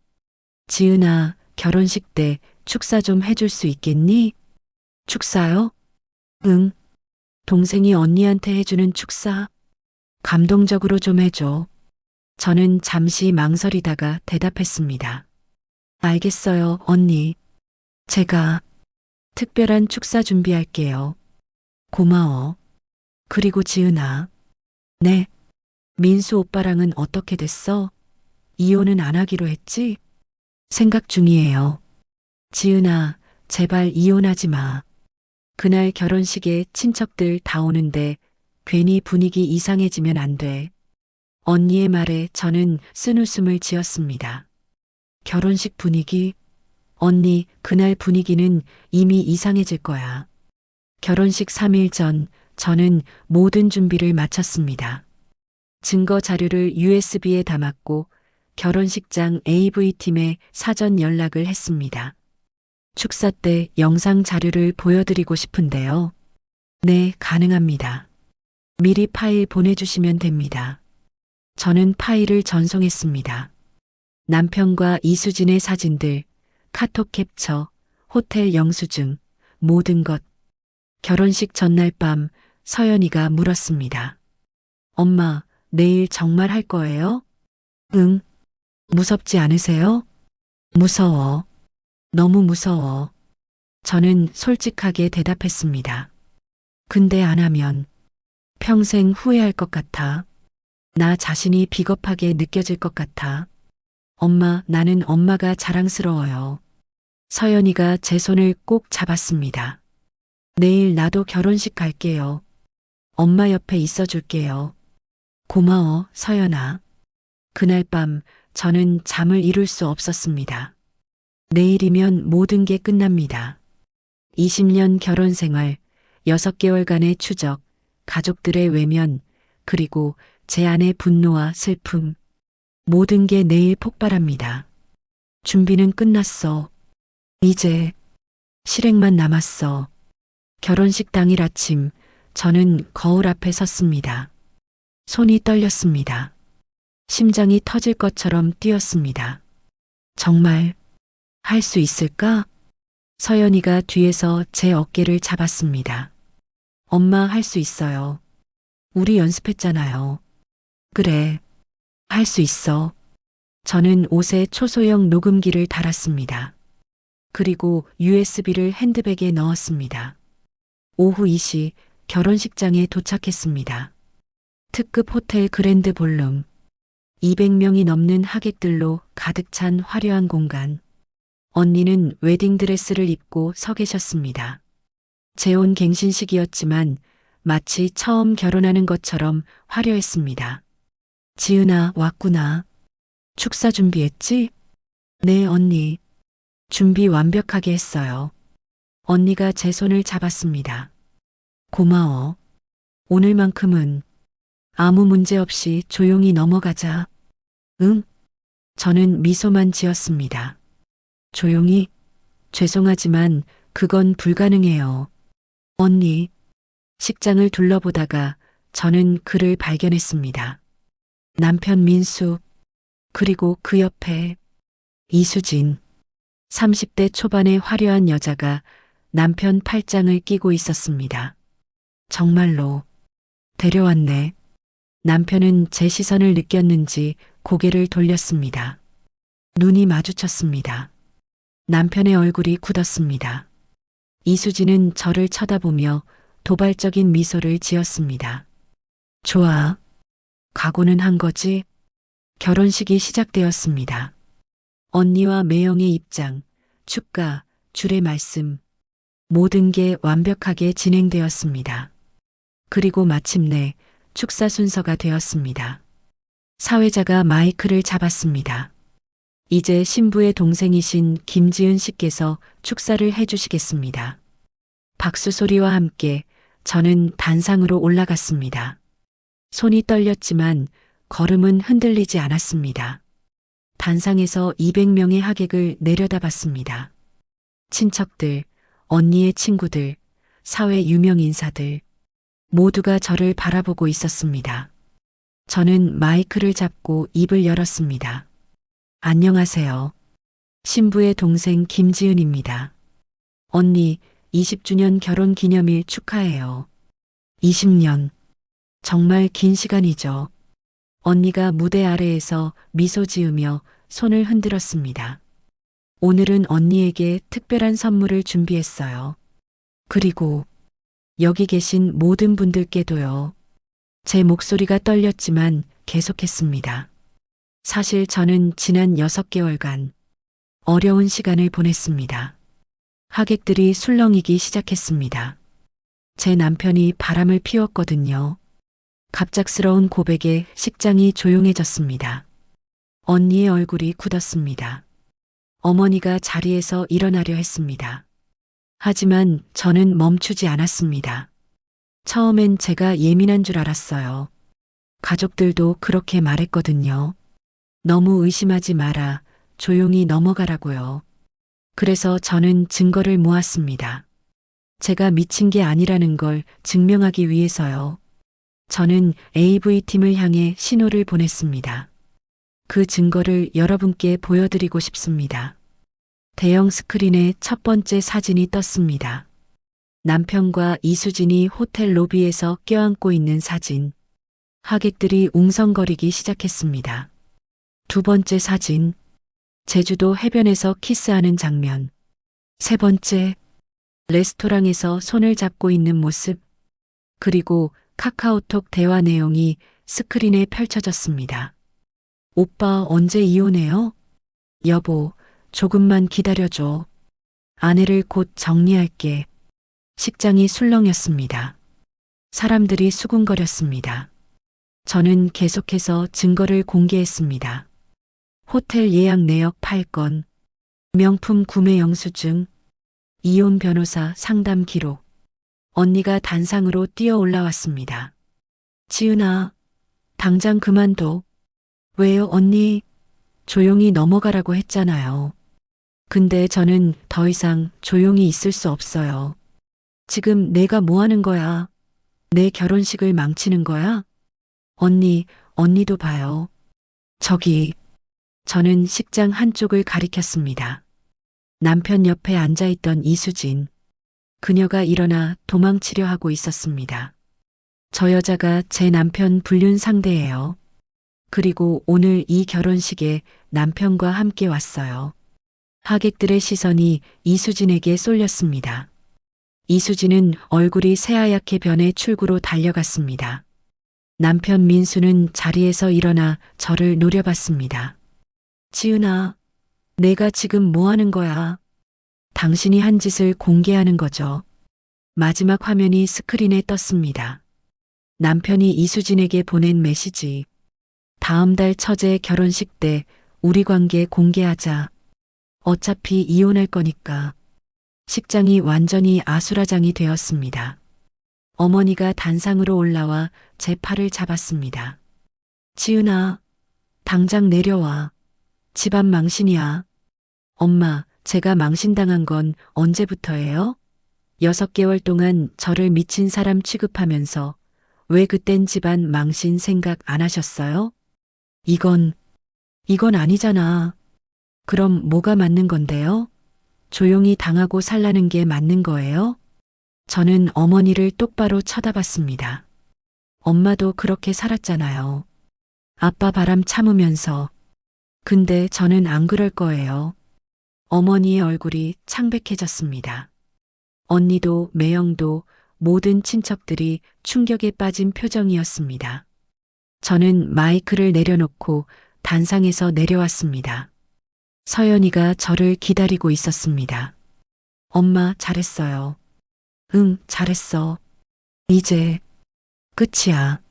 지은아, 결혼식 때 축사 좀 해줄 수 있겠니? 축사요? 응. 동생이 언니한테 해주는 축사. 감동적으로 좀 해줘. 저는 잠시 망설이다가 대답했습니다. 알겠어요, 언니. 제가 특별한 축사 준비할게요. 고마워. 그리고 지은아. 네. 민수 오빠랑은 어떻게 됐어? 이혼은 안 하기로 했지? 생각 중이에요. 지은아, 제발 이혼하지 마. 그날 결혼식에 친척들 다 오는데 괜히 분위기 이상해지면 안 돼. 언니의 말에 저는 쓴웃음을 지었습니다. 결혼식 분위기? 언니, 그날 분위기는 이미 이상해질 거야. 결혼식 3일 전 저는 모든 준비를 마쳤습니다. 증거 자료를 USB에 담았고 결혼식장 AV팀에 사전 연락을 했습니다. 축사 때 영상 자료를 보여드리고 싶은데요. 네, 가능합니다. 미리 파일 보내주시면 됩니다. 저는 파일을 전송했습니다. 남편과 이수진의 사진들, 카톡 캡처, 호텔 영수증, 모든 것. 결혼식 전날 밤 서연이가 물었습니다. 엄마, 내일 정말 할 거예요? 응. 무섭지 않으세요? 무서워. 너무 무서워. 저는 솔직하게 대답했습니다. 근데 안 하면 평생 후회할 것 같아. 나 자신이 비겁하게 느껴질 것 같아. 엄마, 나는 엄마가 자랑스러워요. 서연이가 제 손을 꼭 잡았습니다. 내일 나도 결혼식 갈게요. 엄마 옆에 있어 줄게요. 고마워, 서연아. 그날 밤 저는 잠을 이룰 수 없었습니다. 내일이면 모든 게 끝납니다. 20년 결혼 생활, 6개월간의 추적, 가족들의 외면, 그리고 제 안의 분노와 슬픔. 모든 게 내일 폭발합니다. 준비는 끝났어. 이제 실행만 남았어. 결혼식 당일 아침, 저는 거울 앞에 섰습니다. 손이 떨렸습니다. 심장이 터질 것처럼 뛰었습니다. 정말 할 수 있을까? 서연이가 뒤에서 제 어깨를 잡았습니다. 엄마 할 수 있어요. 우리 연습했잖아요. 그래, 할 수 있어. 저는 옷에 초소형 녹음기를 달았습니다. 그리고 USB를 핸드백에 넣었습니다. 오후 2시 결혼식장에 도착했습니다. 특급 호텔 그랜드 볼룸. 200명이 넘는 하객들로 가득 찬 화려한 공간. 언니는 웨딩드레스를 입고 서 계셨습니다. 재혼 갱신식이었지만 마치 처음 결혼하는 것처럼 화려했습니다. 지은아, 왔구나. 축사 준비했지? 네, 언니. 준비 완벽하게 했어요. 언니가 제 손을 잡았습니다. 고마워. 오늘만큼은 아무 문제 없이 조용히 넘어가자. 응? 저는 미소만 지었습니다. 조용히? 죄송하지만 그건 불가능해요. 언니. 식장을 둘러보다가 저는 그를 발견했습니다. 남편 민수, 그리고 그 옆에 이수진. 30대 초반의 화려한 여자가 남편 팔짱을 끼고 있었습니다. 정말로 데려왔네. 남편은 제 시선을 느꼈는지 고개를 돌렸습니다. 눈이 마주쳤습니다. 남편의 얼굴이 굳었습니다. 이수진은 저를 쳐다보며 도발적인 미소를 지었습니다. 좋아. 각오는 한 거지? 결혼식이 시작되었습니다. 언니와 매형의 입장, 축가, 줄의 말씀, 모든 게 완벽하게 진행되었습니다. 그리고 마침내 축사 순서가 되었습니다. 사회자가 마이크를 잡았습니다. 이제 신부의 동생이신 김지은 씨께서 축사를 해주시겠습니다. 박수 소리와 함께 저는 단상으로 올라갔습니다. 손이 떨렸지만 걸음은 흔들리지 않았습니다. 단상에서 200명의 하객을 내려다봤습니다. 친척들, 언니의 친구들, 사회 유명 인사들, 모두가 저를 바라보고 있었습니다. 저는 마이크를 잡고 입을 열었습니다. 안녕하세요. 신부의 동생 김지은입니다. 언니, 20주년 결혼 기념일 축하해요. 20년. 정말 긴 시간이죠. 언니가 무대 아래에서 미소 지으며 손을 흔들었습니다. 오늘은 언니에게 특별한 선물을 준비했어요. 그리고 여기 계신 모든 분들께도요. 제 목소리가 떨렸지만 계속했습니다. 사실 저는 지난 6개월간 어려운 시간을 보냈습니다. 하객들이 술렁이기 시작했습니다. 제 남편이 바람을 피웠거든요. 갑작스러운 고백에 식장이 조용해졌습니다. 언니의 얼굴이 굳었습니다. 어머니가 자리에서 일어나려 했습니다. 하지만 저는 멈추지 않았습니다. 처음엔 제가 예민한 줄 알았어요. 가족들도 그렇게 말했거든요. 너무 의심하지 마라. 조용히 넘어가라고요. 그래서 저는 증거를 모았습니다. 제가 미친 게 아니라는 걸 증명하기 위해서요. 저는 AV팀을 향해 신호를 보냈습니다. 그 증거를 여러분께 보여드리고 싶습니다. 대형 스크린에 첫 번째 사진이 떴습니다. 남편과 이수진이 호텔 로비에서 껴안고 있는 사진. 하객들이 웅성거리기 시작했습니다. 두 번째 사진. 제주도 해변에서 키스하는 장면. 세 번째. 레스토랑에서 손을 잡고 있는 모습. 그리고 카카오톡 대화 내용이 스크린에 펼쳐졌습니다. 오빠 언제 이혼해요? 여보, 조금만 기다려줘. 아내를 곧 정리할게. 식장이 술렁였습니다. 사람들이 수군거렸습니다. 저는 계속해서 증거를 공개했습니다. 호텔 예약 내역 8건, 명품 구매 영수증, 이혼 변호사 상담 기록. 언니가 단상으로 뛰어 올라왔습니다. 지은아, 당장 그만둬. 왜요, 언니? 조용히 넘어가라고 했잖아요. 근데 저는 더 이상 조용히 있을 수 없어요. 지금 내가 뭐 하는 거야? 내 결혼식을 망치는 거야? 언니도 봐요. 저기, 저는 식장 한쪽을 가리켰습니다. 남편 옆에 앉아있던 이수진. 그녀가 일어나 도망치려 하고 있었습니다. 저 여자가 제 남편 불륜 상대예요. 그리고 오늘 이 결혼식에 남편과 함께 왔어요. 하객들의 시선이 이수진에게 쏠렸습니다. 이수진은 얼굴이 새하얗게 변해 출구로 달려갔습니다. 남편 민수는 자리에서 일어나 저를 노려봤습니다. 지은아, 내가 지금 뭐 하는 거야? 당신이 한 짓을 공개하는 거죠. 마지막 화면이 스크린에 떴습니다. 남편이 이수진에게 보낸 메시지. 다음 달 처제 결혼식 때 우리 관계 공개하자. 어차피 이혼할 거니까. 식장이 완전히 아수라장이 되었습니다. 어머니가 단상으로 올라와 제 팔을 잡았습니다. 지은아, 당장 내려와. 집안 망신이야. 엄마, 제가 망신당한 건 언제부터예요? 6개월 동안 저를 미친 사람 취급하면서 왜 그땐 집안 망신 생각 안 하셨어요? 이건 아니잖아. 그럼 뭐가 맞는 건데요? 조용히 당하고 살라는 게 맞는 거예요? 저는 어머니를 똑바로 쳐다봤습니다. 엄마도 그렇게 살았잖아요. 아빠 바람 참으면서. 근데 저는 안 그럴 거예요. 어머니의 얼굴이 창백해졌습니다. 언니도 매형도 모든 친척들이 충격에 빠진 표정이었습니다. 저는 마이크를 내려놓고 단상에서 내려왔습니다. 서연이가 저를 기다리고 있었습니다. 엄마, 잘했어요. 응, 잘했어. 이제 끝이야.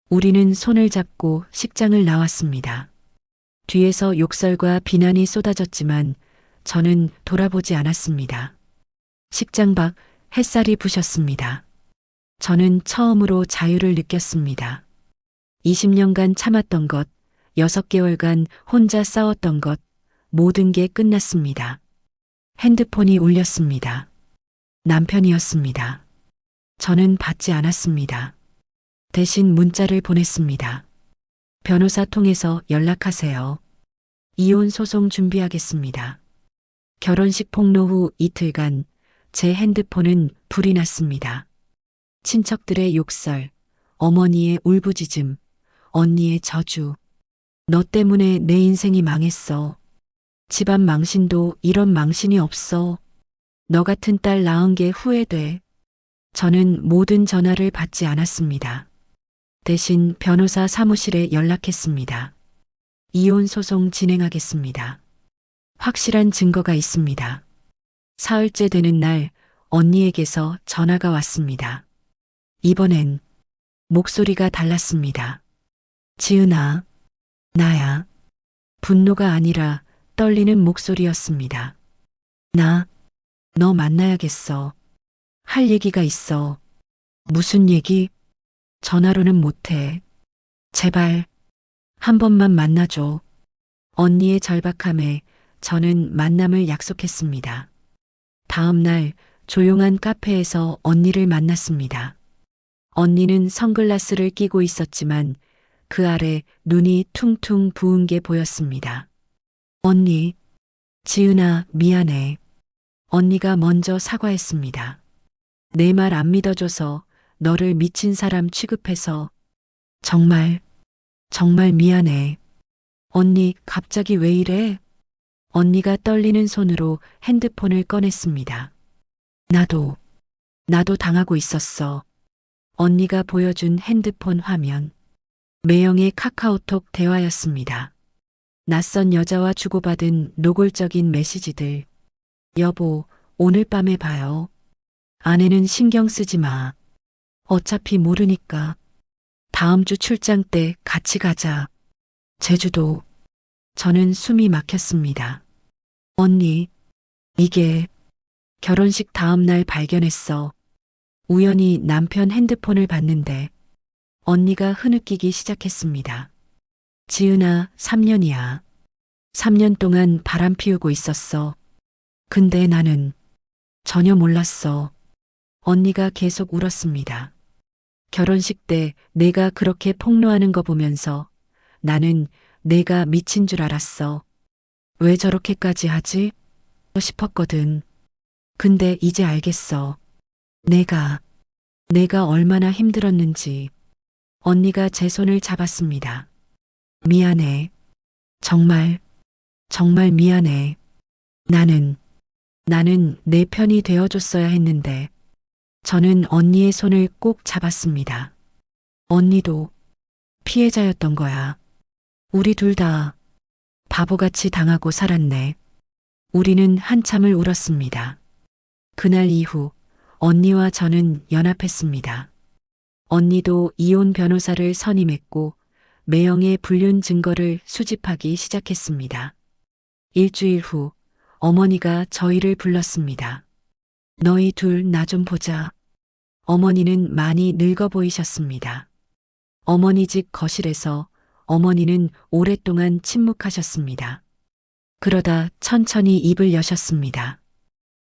우리는 손을 잡고 식장을 나왔습니다. 뒤에서 욕설과 비난이 쏟아졌지만 저는 돌아보지 않았습니다. 식장 밖 햇살이 부셨습니다. 저는 처음으로 자유를 느꼈습니다. 20년간 참았던 것, 6개월간 혼자 싸웠던 것, 모든 게 끝났습니다. 핸드폰이 울렸습니다. 남편이었습니다. 저는 받지 않았습니다. 대신 문자를 보냈습니다. 변호사 통해서 연락하세요. 이혼 소송 준비하겠습니다. 결혼식 폭로 후 이틀간 제 핸드폰은 불이 났습니다. 친척들의 욕설, 어머니의 울부짖음, 언니의 저주. 너 때문에 내 인생이 망했어. 집안 망신도 이런 망신이 없어. 너 같은 딸 낳은 게 후회돼. 저는 모든 전화를 받지 않았습니다. 대신 변호사 사무실에 연락했습니다. 이혼 소송 진행하겠습니다. 확실한 증거가 있습니다. 사흘째 되는 날 언니에게서 전화가 왔습니다. 이번엔 목소리가 달랐습니다. 지은아, 나야. 분노가 아니라 떨리는 목소리였습니다. 너 만나야겠어. 할 얘기가 있어. 무슨 얘기? 전화로는 못해. 제발, 한 번만 만나줘. 언니의 절박함에 저는 만남을 약속했습니다. 다음 날 조용한 카페에서 언니를 만났습니다. 언니는 선글라스를 끼고 있었지만 그 아래 눈이 퉁퉁 부은 게 보였습니다. 언니, 지은아, 미안해. 언니가 먼저 사과했습니다. 내 말 안 믿어줘서 너를 미친 사람 취급해서 정말 미안해. 언니, 갑자기 왜 이래? 언니가 떨리는 손으로 핸드폰을 꺼냈습니다. 나도 당하고 있었어. 언니가 보여준 핸드폰 화면. 매형의 카카오톡 대화였습니다. 낯선 여자와 주고받은 노골적인 메시지들. 여보, 오늘 밤에 봐요. 아내는 신경 쓰지 마. 어차피 모르니까. 다음 주 출장 때 같이 가자. 제주도. 저는 숨이 막혔습니다. 언니, 이게 결혼식 다음 날 발견했어. 우연히 남편 핸드폰을 봤는데 언니가 흐느끼기 시작했습니다. 지은아, 3년이야. 3년 동안 바람 피우고 있었어. 근데 나는 전혀 몰랐어. 언니가 계속 울었습니다. 결혼식 때 내가 그렇게 폭로하는 거 보면서 나는 내가 미친 줄 알았어. 왜 저렇게까지 하지? 싶었거든. 근데 이제 알겠어. 내가 얼마나 힘들었는지. 언니가 제 손을 잡았습니다. 미안해. 정말, 정말 미안해. 나는 내 편이 되어줬어야 했는데. 저는 언니의 손을 꼭 잡았습니다. 언니도 피해자였던 거야. 우리 둘 다 바보같이 당하고 살았네. 우리는 한참을 울었습니다. 그날 이후 언니와 저는 연합했습니다. 언니도 이혼 변호사를 선임했고 매형의 불륜 증거를 수집하기 시작했습니다. 일주일 후 어머니가 저희를 불렀습니다. 너희 둘 나 좀 보자. 어머니는 많이 늙어 보이셨습니다. 어머니 집 거실에서 어머니는 오랫동안 침묵하셨습니다. 그러다 천천히 입을 여셨습니다.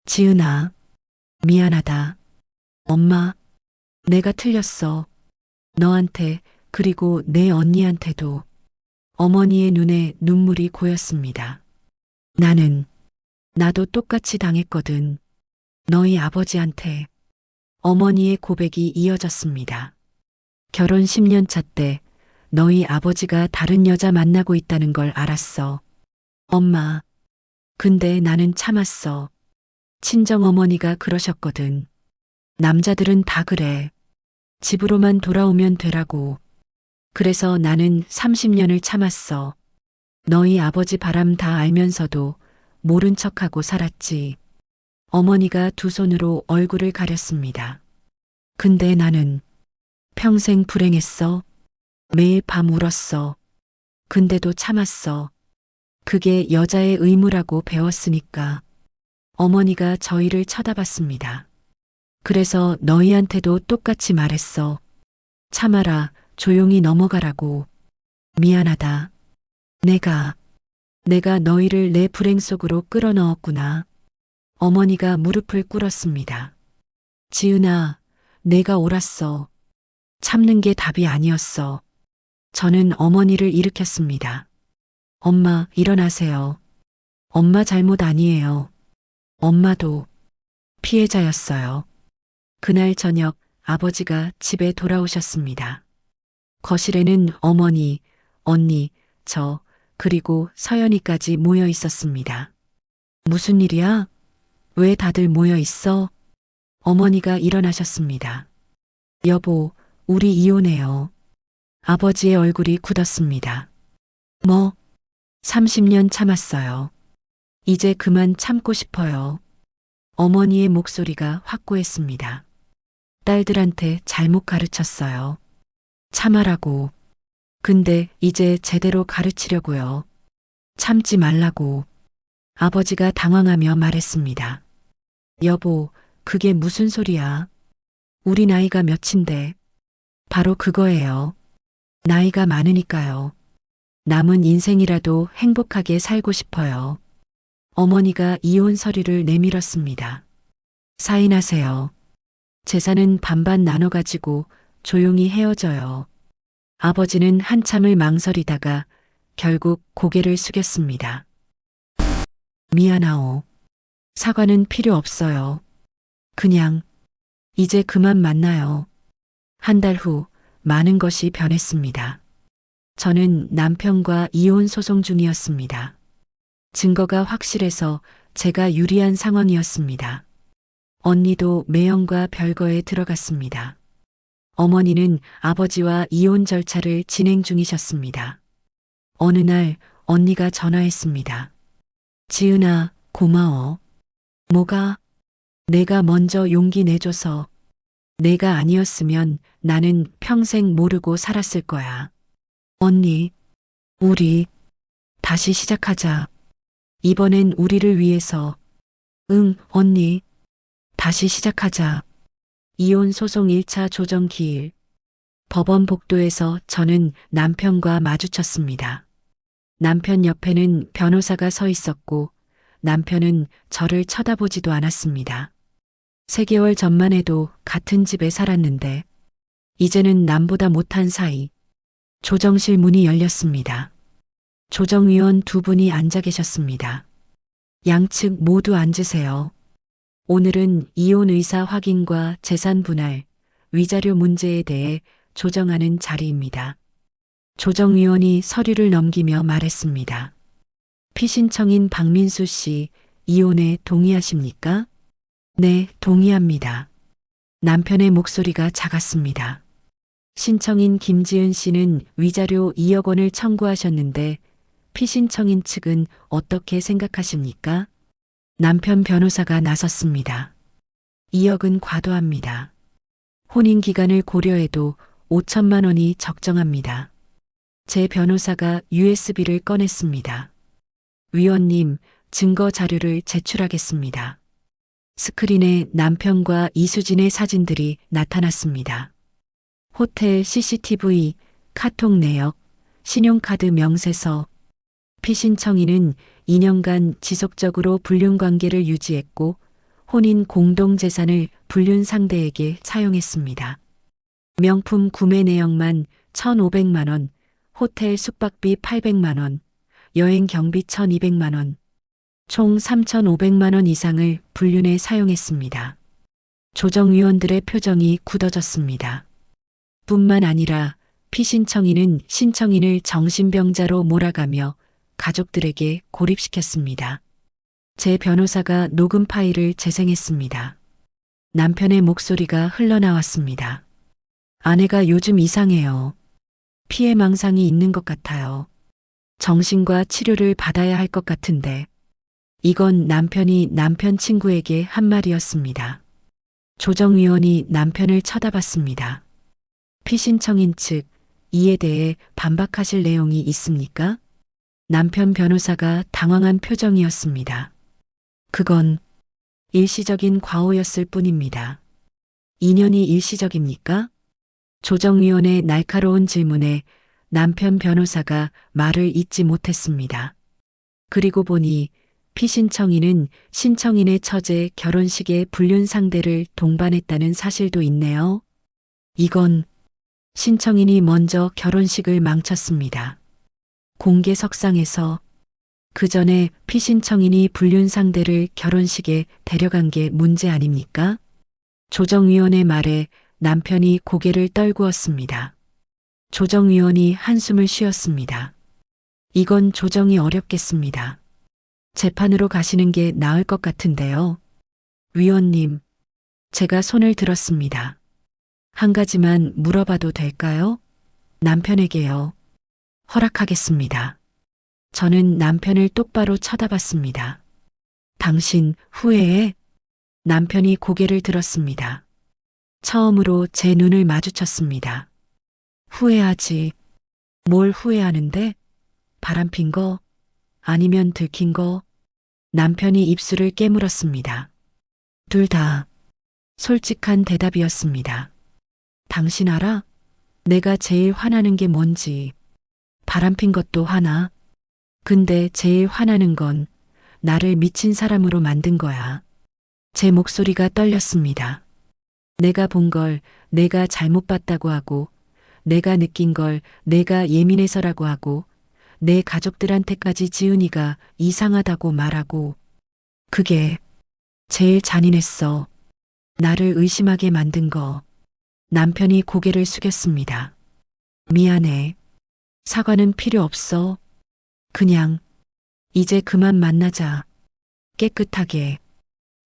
지은아, 미안하다. 엄마, 내가 틀렸어. 너한테 그리고 내 언니한테도. 어머니의 눈에 눈물이 고였습니다. 나도 똑같이 당했거든. 너희 아버지한테. 어머니의 고백이 이어졌습니다. 결혼 10년 차 때 너희 아버지가 다른 여자 만나고 있다는 걸 알았어. 엄마. 근데 나는 참았어. 친정 어머니가 그러셨거든. 남자들은 다 그래. 집으로만 돌아오면 되라고. 그래서 나는 30년을 참았어. 너희 아버지 바람 다 알면서도 모른 척하고 살았지. 어머니가 두 손으로 얼굴을 가렸습니다. 근데 나는 평생 불행했어. 매일 밤 울었어. 근데도 참았어. 그게 여자의 의무라고 배웠으니까. 어머니가 저희를 쳐다봤습니다. 그래서 너희한테도 똑같이 말했어. 참아라, 조용히 넘어가라고. 미안하다. 내가 너희를 내 불행 속으로 끌어넣었구나. 어머니가 무릎을 꿇었습니다. 지은아, 내가 옳았어. 참는 게 답이 아니었어. 저는 어머니를 일으켰습니다. 엄마, 일어나세요. 엄마 잘못 아니에요. 엄마도 피해자였어요. 그날 저녁 아버지가 집에 돌아오셨습니다. 거실에는 어머니, 언니, 저, 그리고 서연이까지 모여 있었습니다. 무슨 일이야? 왜 다들 모여 있어? 어머니가 일어나셨습니다. 여보, 우리 이혼해요. 아버지의 얼굴이 굳었습니다. 뭐? 30년 참았어요. 이제 그만 참고 싶어요. 어머니의 목소리가 확고했습니다. 딸들한테 잘못 가르쳤어요. 참아라고. 근데 이제 제대로 가르치려고요. 참지 말라고. 아버지가 당황하며 말했습니다. 여보, 그게 무슨 소리야? 우리 나이가 몇인데. 바로 그거예요. 나이가 많으니까요. 남은 인생이라도 행복하게 살고 싶어요. 어머니가 이혼 서류를 내밀었습니다. 사인하세요. 재산은 반반 나눠가지고 조용히 헤어져요. 아버지는 한참을 망설이다가 결국 고개를 숙였습니다. 미안하오. 사과는 필요 없어요. 그냥 이제 그만 만나요. 한 달 후 많은 것이 변했습니다. 저는 남편과 이혼 소송 중이었습니다. 증거가 확실해서 제가 유리한 상황이었습니다. 언니도 매형과 별거에 들어갔습니다. 어머니는 아버지와 이혼 절차를 진행 중이셨습니다. 어느 날 언니가 전화했습니다. 지은아, 고마워. 뭐가? 내가 먼저 용기 내줘서. 내가 아니었으면 나는 평생 모르고 살았을 거야. 언니, 우리 다시 시작하자. 이번엔 우리를 위해서. 응, 언니. 다시 시작하자. 이혼 소송 1차 조정 기일. 법원 복도에서 저는 남편과 마주쳤습니다. 남편 옆에는 변호사가 서 있었고 남편은 저를 쳐다보지도 않았습니다. 3개월 전만 해도 같은 집에 살았는데 이제는 남보다 못한 사이. 조정실 문이 열렸습니다. 조정위원 2분이 앉아 계셨습니다. 양측 모두 앉으세요. 오늘은 이혼 의사 확인과 재산 분할, 위자료 문제에 대해 조정하는 자리입니다. 조정위원이 서류를 넘기며 말했습니다. 피신청인 박민수 씨, 이혼에 동의하십니까? 네, 동의합니다. 남편의 목소리가 작았습니다. 신청인 김지은 씨는 위자료 2억 원을 청구하셨는데 피신청인 측은 어떻게 생각하십니까? 남편 변호사가 나섰습니다. 2억은 과도합니다. 혼인 기간을 고려해도 5천만 원이 적정합니다. 제 변호사가 USB를 꺼냈습니다. 위원님, 증거 자료를 제출하겠습니다. 스크린에 남편과 이수진의 사진들이 나타났습니다. 호텔 CCTV, 카톡 내역, 신용카드 명세서. 피신청인은 2년간 지속적으로 불륜관계를 유지했고 혼인 공동재산을 불륜 상대에게 사용했습니다. 명품 구매 내역만 1,500만 원, 호텔 숙박비 800만 원, 여행 경비 1,200만 원, 총 3,500만 원 이상을 불륜에 사용했습니다. 조정위원들의 표정이 굳어졌습니다. 뿐만 아니라 피신청인은 신청인을 정신병자로 몰아가며 가족들에게 고립시켰습니다. 제 변호사가 녹음 파일을 재생했습니다. 남편의 목소리가 흘러나왔습니다. 아내가 요즘 이상해요. 피해망상이 있는 것 같아요. 정신과 치료를 받아야 할 것 같은데. 이건 남편이 남편 친구에게 한 말이었습니다. 조정위원이 남편을 쳐다봤습니다. 피신청인 측, 이에 대해 반박하실 내용이 있습니까? 남편 변호사가 당황한 표정이었습니다. 그건 일시적인 과오였을 뿐입니다. 2년이 일시적입니까? 조정위원의 날카로운 질문에 남편 변호사가 말을 잇지 못했습니다. 그리고 보니 피신청인은 신청인의 처제 결혼식에 불륜 상대를 동반했다는 사실도 있네요. 이건 신청인이 먼저 결혼식을 망쳤습니다. 공개석상에서 그 전에 피신청인이 불륜 상대를 결혼식에 데려간 게 문제 아닙니까? 조정위원의 말에 남편이 고개를 떨구었습니다. 조정위원이 한숨을 쉬었습니다. 이건 조정이 어렵겠습니다. 재판으로 가시는 게 나을 것 같은데요. 위원님, 제가 손을 들었습니다. 한 가지만 물어봐도 될까요? 남편에게요. 허락하겠습니다. 저는 남편을 똑바로 쳐다봤습니다. 당신 후회해? 남편이 고개를 들었습니다. 처음으로 제 눈을 마주쳤습니다. 후회하지. 뭘 후회하는데? 바람핀 거? 아니면 들킨 거? 남편이 입술을 깨물었습니다. 둘 다 솔직한 대답이었습니다. 당신 알아? 내가 제일 화나는 게 뭔지. 바람핀 것도 화나. 근데 제일 화나는 건 나를 미친 사람으로 만든 거야. 제 목소리가 떨렸습니다. 내가 본 걸 내가 잘못 봤다고 하고, 내가 느낀 걸 내가 예민해서라고 하고, 내 가족들한테까지 지은이가 이상하다고 말하고. 그게 제일 잔인했어. 나를 의심하게 만든 거. 남편이 고개를 숙였습니다. 미안해. 사과는 필요 없어. 그냥 이제 그만 만나자. 깨끗하게.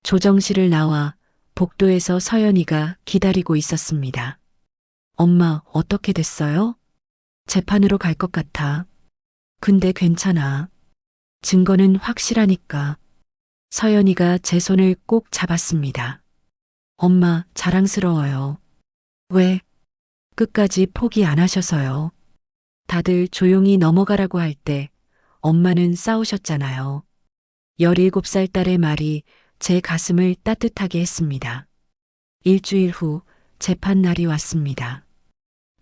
조정실을 나와 복도에서 서연이가 기다리고 있었습니다. 엄마, 어떻게 됐어요? 재판으로 갈 것 같아. 근데 괜찮아. 증거는 확실하니까. 서연이가 제 손을 꼭 잡았습니다. 엄마, 자랑스러워요. 왜? 끝까지 포기 안 하셔서요. 다들 조용히 넘어가라고 할 때 엄마는 싸우셨잖아요. 17살 딸의 말이 제 가슴을 따뜻하게 했습니다. 일주일 후 재판 날이 왔습니다.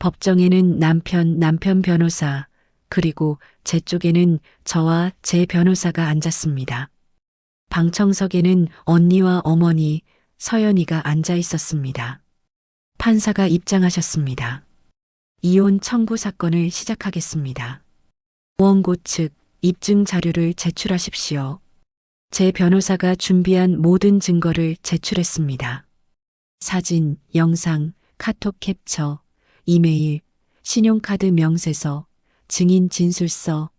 법정에는 남편 변호사, 그리고 제 쪽에는 저와 제 변호사가 앉았습니다. 방청석에는 언니와 어머니, 서연이가 앉아 있었습니다. 판사가 입장하셨습니다. 이혼 청구 사건을 시작하겠습니다. 원고 측 입증 자료를 제출하십시오. 제 변호사가 준비한 모든 증거를 제출했습니다. 사진, 영상, 카톡 캡처, 이메일, 신용카드 명세서, 증인 진술서.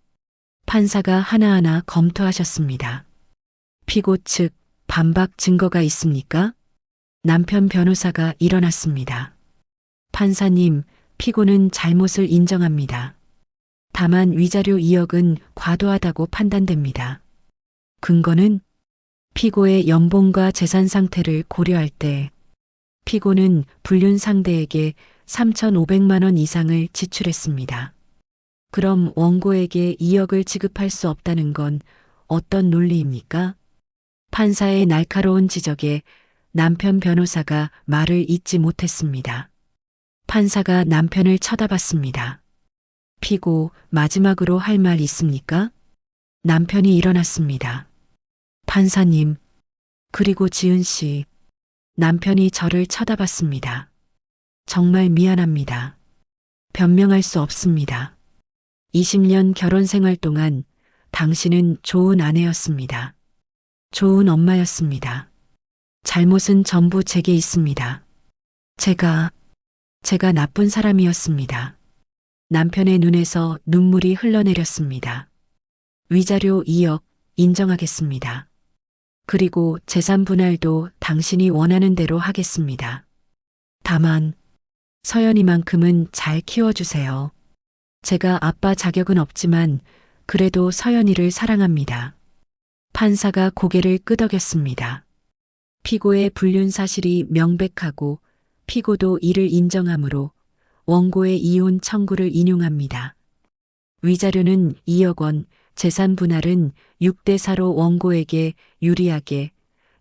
판사가 하나하나 검토하셨습니다. 피고 측 반박 증거가 있습니까? 남편 변호사가 일어났습니다. 판사님, 피고는 잘못을 인정합니다. 다만 위자료 2억은 과도하다고 판단됩니다. 근거는 피고의 연봉과 재산 상태를 고려할 때 피고는 불륜 상대에게 3,500만 원 이상을 지출했습니다. 그럼 원고에게 2억을 지급할 수 없다는 건 어떤 논리입니까? 판사의 날카로운 지적에 남편 변호사가 말을 잇지 못했습니다. 판사가 남편을 쳐다봤습니다. 피고, 마지막으로 할 말 있습니까? 남편이 일어났습니다. 판사님, 그리고 지은 씨. 남편이 저를 쳐다봤습니다. 정말 미안합니다. 변명할 수 없습니다. 20년 결혼 생활 동안 당신은 좋은 아내였습니다. 좋은 엄마였습니다. 잘못은 전부 제게 있습니다. 제가 나쁜 사람이었습니다. 남편의 눈에서 눈물이 흘러내렸습니다. 위자료 2억 인정하겠습니다. 그리고 재산 분할도 당신이 원하는 대로 하겠습니다. 다만 서연이만큼은 잘 키워주세요. 제가 아빠 자격은 없지만 그래도 서연이를 사랑합니다. 판사가 고개를 끄덕였습니다. 피고의 불륜 사실이 명백하고 피고도 이를 인정하므로 원고의 이혼 청구를 인용합니다. 위자료는 2억 원, 재산 분할은 6대 4로 원고에게 유리하게,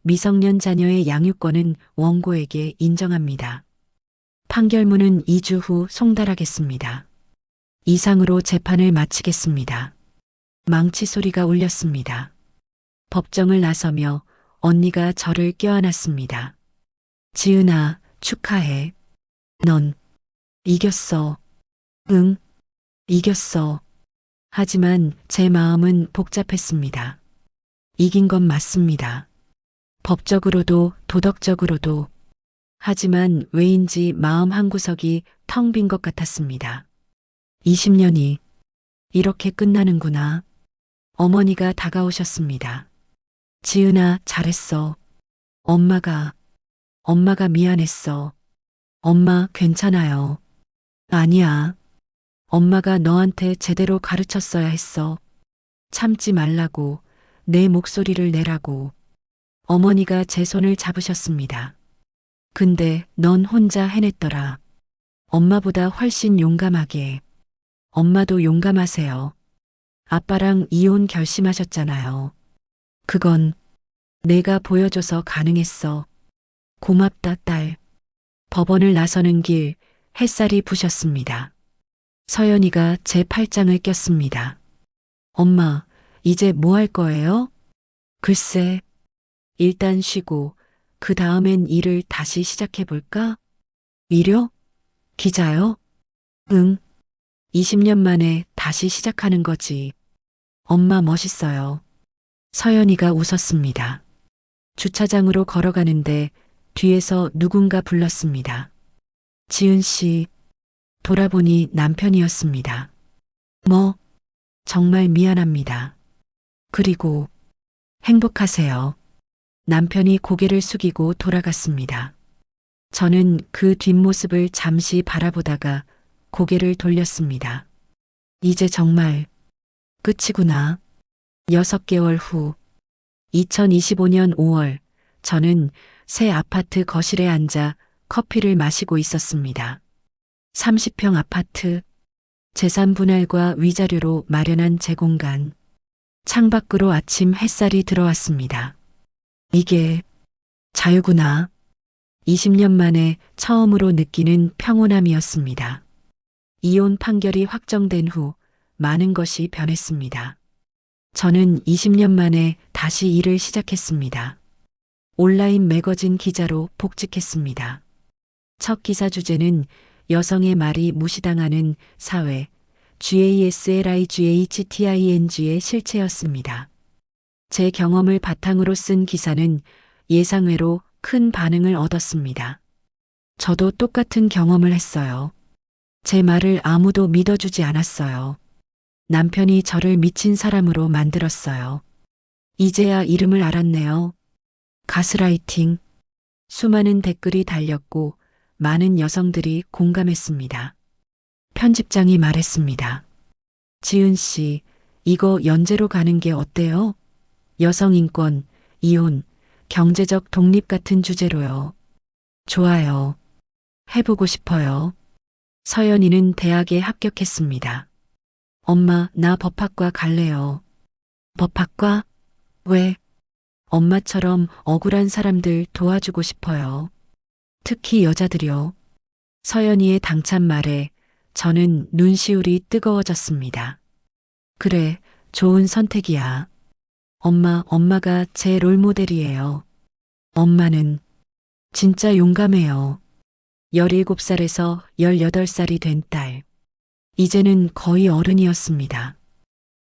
미성년 자녀의 양육권은 원고에게 인정합니다. 판결문은 2주 후 송달하겠습니다. 이상으로 재판을 마치겠습니다. 망치 소리가 울렸습니다. 법정을 나서며 언니가 저를 껴안았습니다. 지은아, 축하해. 넌 이겼어. 응, 이겼어. 하지만 제 마음은 복잡했습니다. 이긴 건 맞습니다. 법적으로도 도덕적으로도. 하지만 왜인지 마음 한구석이 텅 빈 것 같았습니다. 20년이 이렇게 끝나는구나. 어머니가 다가오셨습니다. 지은아, 잘했어. 엄마가 미안했어. 엄마, 괜찮아요. 아니야. 엄마가 너한테 제대로 가르쳤어야 했어. 참지 말라고, 내 목소리를 내라고. 어머니가 제 손을 잡으셨습니다. 근데 넌 혼자 해냈더라. 엄마보다 훨씬 용감하게. 엄마도 용감하세요. 아빠랑 이혼 결심하셨잖아요. 그건 내가 보여줘서 가능했어. 고맙다, 딸. 법원을 나서는 길 햇살이 부셨습니다. 서연이가 제 팔짱을 꼈습니다. 엄마, 이제 뭐 할 거예요? 글쎄, 일단 쉬고 그 다음엔 일을 다시 시작해 볼까? 일요? 기자요? 응. 20년 만에 다시 시작하는 거지. 엄마 멋있어요. 서연이가 웃었습니다. 주차장으로 걸어가는데 뒤에서 누군가 불렀습니다. 지은 씨. 돌아보니 남편이었습니다. 뭐, 정말 미안합니다. 그리고 행복하세요. 남편이 고개를 숙이고 돌아갔습니다. 저는 그 뒷모습을 잠시 바라보다가 고개를 돌렸습니다. 이제 정말 끝이구나. 6개월 후, 2025년 5월, 저는 새 아파트 거실에 앉아 커피를 마시고 있었습니다. 30평 아파트, 재산 분할과 위자료로 마련한 제 공간. 창밖으로 아침 햇살이 들어왔습니다. 이게 자유구나. 20년 만에 처음으로 느끼는 평온함이었습니다. 이혼 판결이 확정된 후 많은 것이 변했습니다. 저는 20년 만에 다시 일을 시작했습니다. 온라인 매거진 기자로 복직했습니다. 첫 기사 주제는 여성의 말이 무시당하는 사회, GASLIGHTING의 실체였습니다. 제 경험을 바탕으로 쓴 기사는 예상외로 큰 반응을 얻었습니다. 저도 똑같은 경험을 했어요. 제 말을 아무도 믿어주지 않았어요. 남편이 저를 미친 사람으로 만들었어요. 이제야 이름을 알았네요. 가스라이팅. 수많은 댓글이 달렸고 많은 여성들이 공감했습니다. 편집장이 말했습니다. 지은 씨, 이거 연재로 가는 게 어때요? 여성 인권, 이혼, 경제적 독립 같은 주제로요. 좋아요. 해보고 싶어요. 서연이는 대학에 합격했습니다. 엄마, 나 법학과 갈래요. 법학과? 왜? 엄마처럼 억울한 사람들 도와주고 싶어요. 특히 여자들이요. 서연이의 당찬 말에 저는 눈시울이 뜨거워졌습니다. 그래, 좋은 선택이야. 엄마가 제 롤모델이에요. 엄마는 진짜 용감해요. 17살에서 18살이 된 딸. 이제는 거의 어른이었습니다.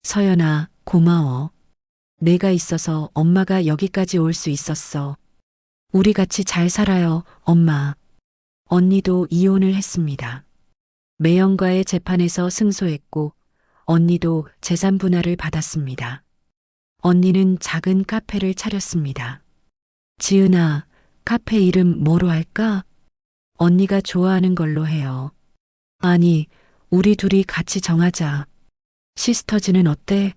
서연아, 고마워. 내가 있어서 엄마가 여기까지 올 수 있었어. 우리 같이 잘 살아요, 엄마. 언니도 이혼을 했습니다. 매형과의 재판에서 승소했고, 언니도 재산 분할을 받았습니다. 언니는 작은 카페를 차렸습니다. 지은아, 카페 이름 뭐로 할까? 언니가 좋아하는 걸로 해요. 아니, 우리 둘이 같이 정하자. 시스터즈는 어때?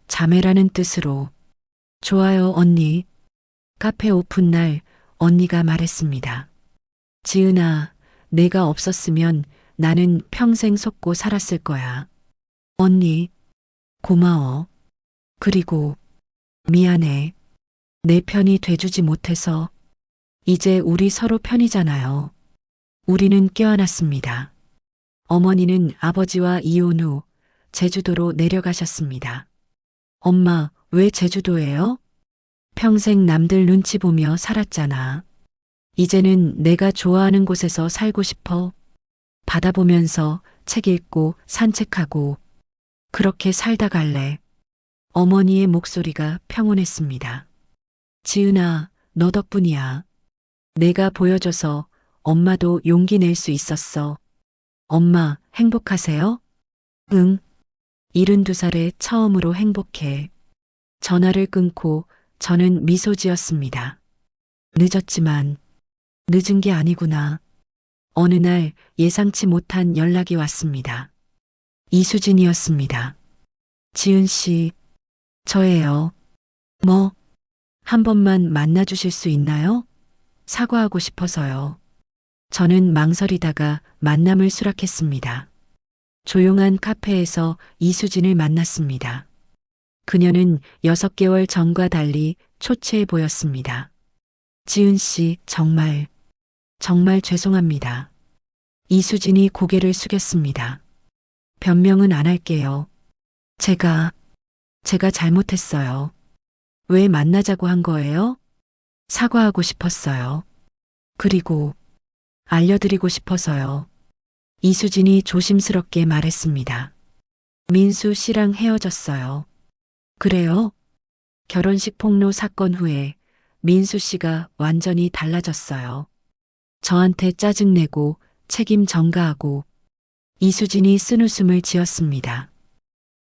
자매라는 뜻으로. 좋아요, 언니. 카페 오픈 날 언니가 말했습니다. 지은아, 내가 없었으면 나는 평생 속고 살았을 거야. 언니, 고마워. 그리고 미안해. 내 편이 돼주지 못해서. 이제 우리 서로 편이잖아요. 우리는 껴안았습니다. 어머니는 아버지와 이혼 후 제주도로 내려가셨습니다. 엄마, 왜 제주도예요? 평생 남들 눈치 보며 살았잖아. 이제는 내가 좋아하는 곳에서 살고 싶어. 바다 보면서 책 읽고 산책하고 그렇게 살다 갈래. 어머니의 목소리가 평온했습니다. 지은아, 너 덕분이야. 내가 보여줘서 엄마도 용기 낼 수 있었어. 엄마, 행복하세요? 응. 72살에 처음으로 행복해. 전화를 끊고 저는 미소 지었습니다. 늦었지만 늦은 게 아니구나. 어느 날 예상치 못한 연락이 왔습니다. 이수진이었습니다. 지은 씨, 저예요. 뭐, 한 번만 만나주실 수 있나요? 사과하고 싶어서요. 저는 망설이다가 만남을 수락했습니다. 조용한 카페에서 이수진을 만났습니다. 그녀는 6개월 전과 달리 초췌해 보였습니다. 지은 씨, 정말 죄송합니다. 이수진이 고개를 숙였습니다. 변명은 안 할게요. 제가 잘못했어요. 왜 만나자고 한 거예요? 사과하고 싶었어요. 그리고 알려드리고 싶어서요. 이수진이 조심스럽게 말했습니다. 민수 씨랑 헤어졌어요. 그래요? 결혼식 폭로 사건 후에 민수 씨가 완전히 달라졌어요. 저한테 짜증내고 책임 전가하고. 이수진이 쓴웃음을 지었습니다.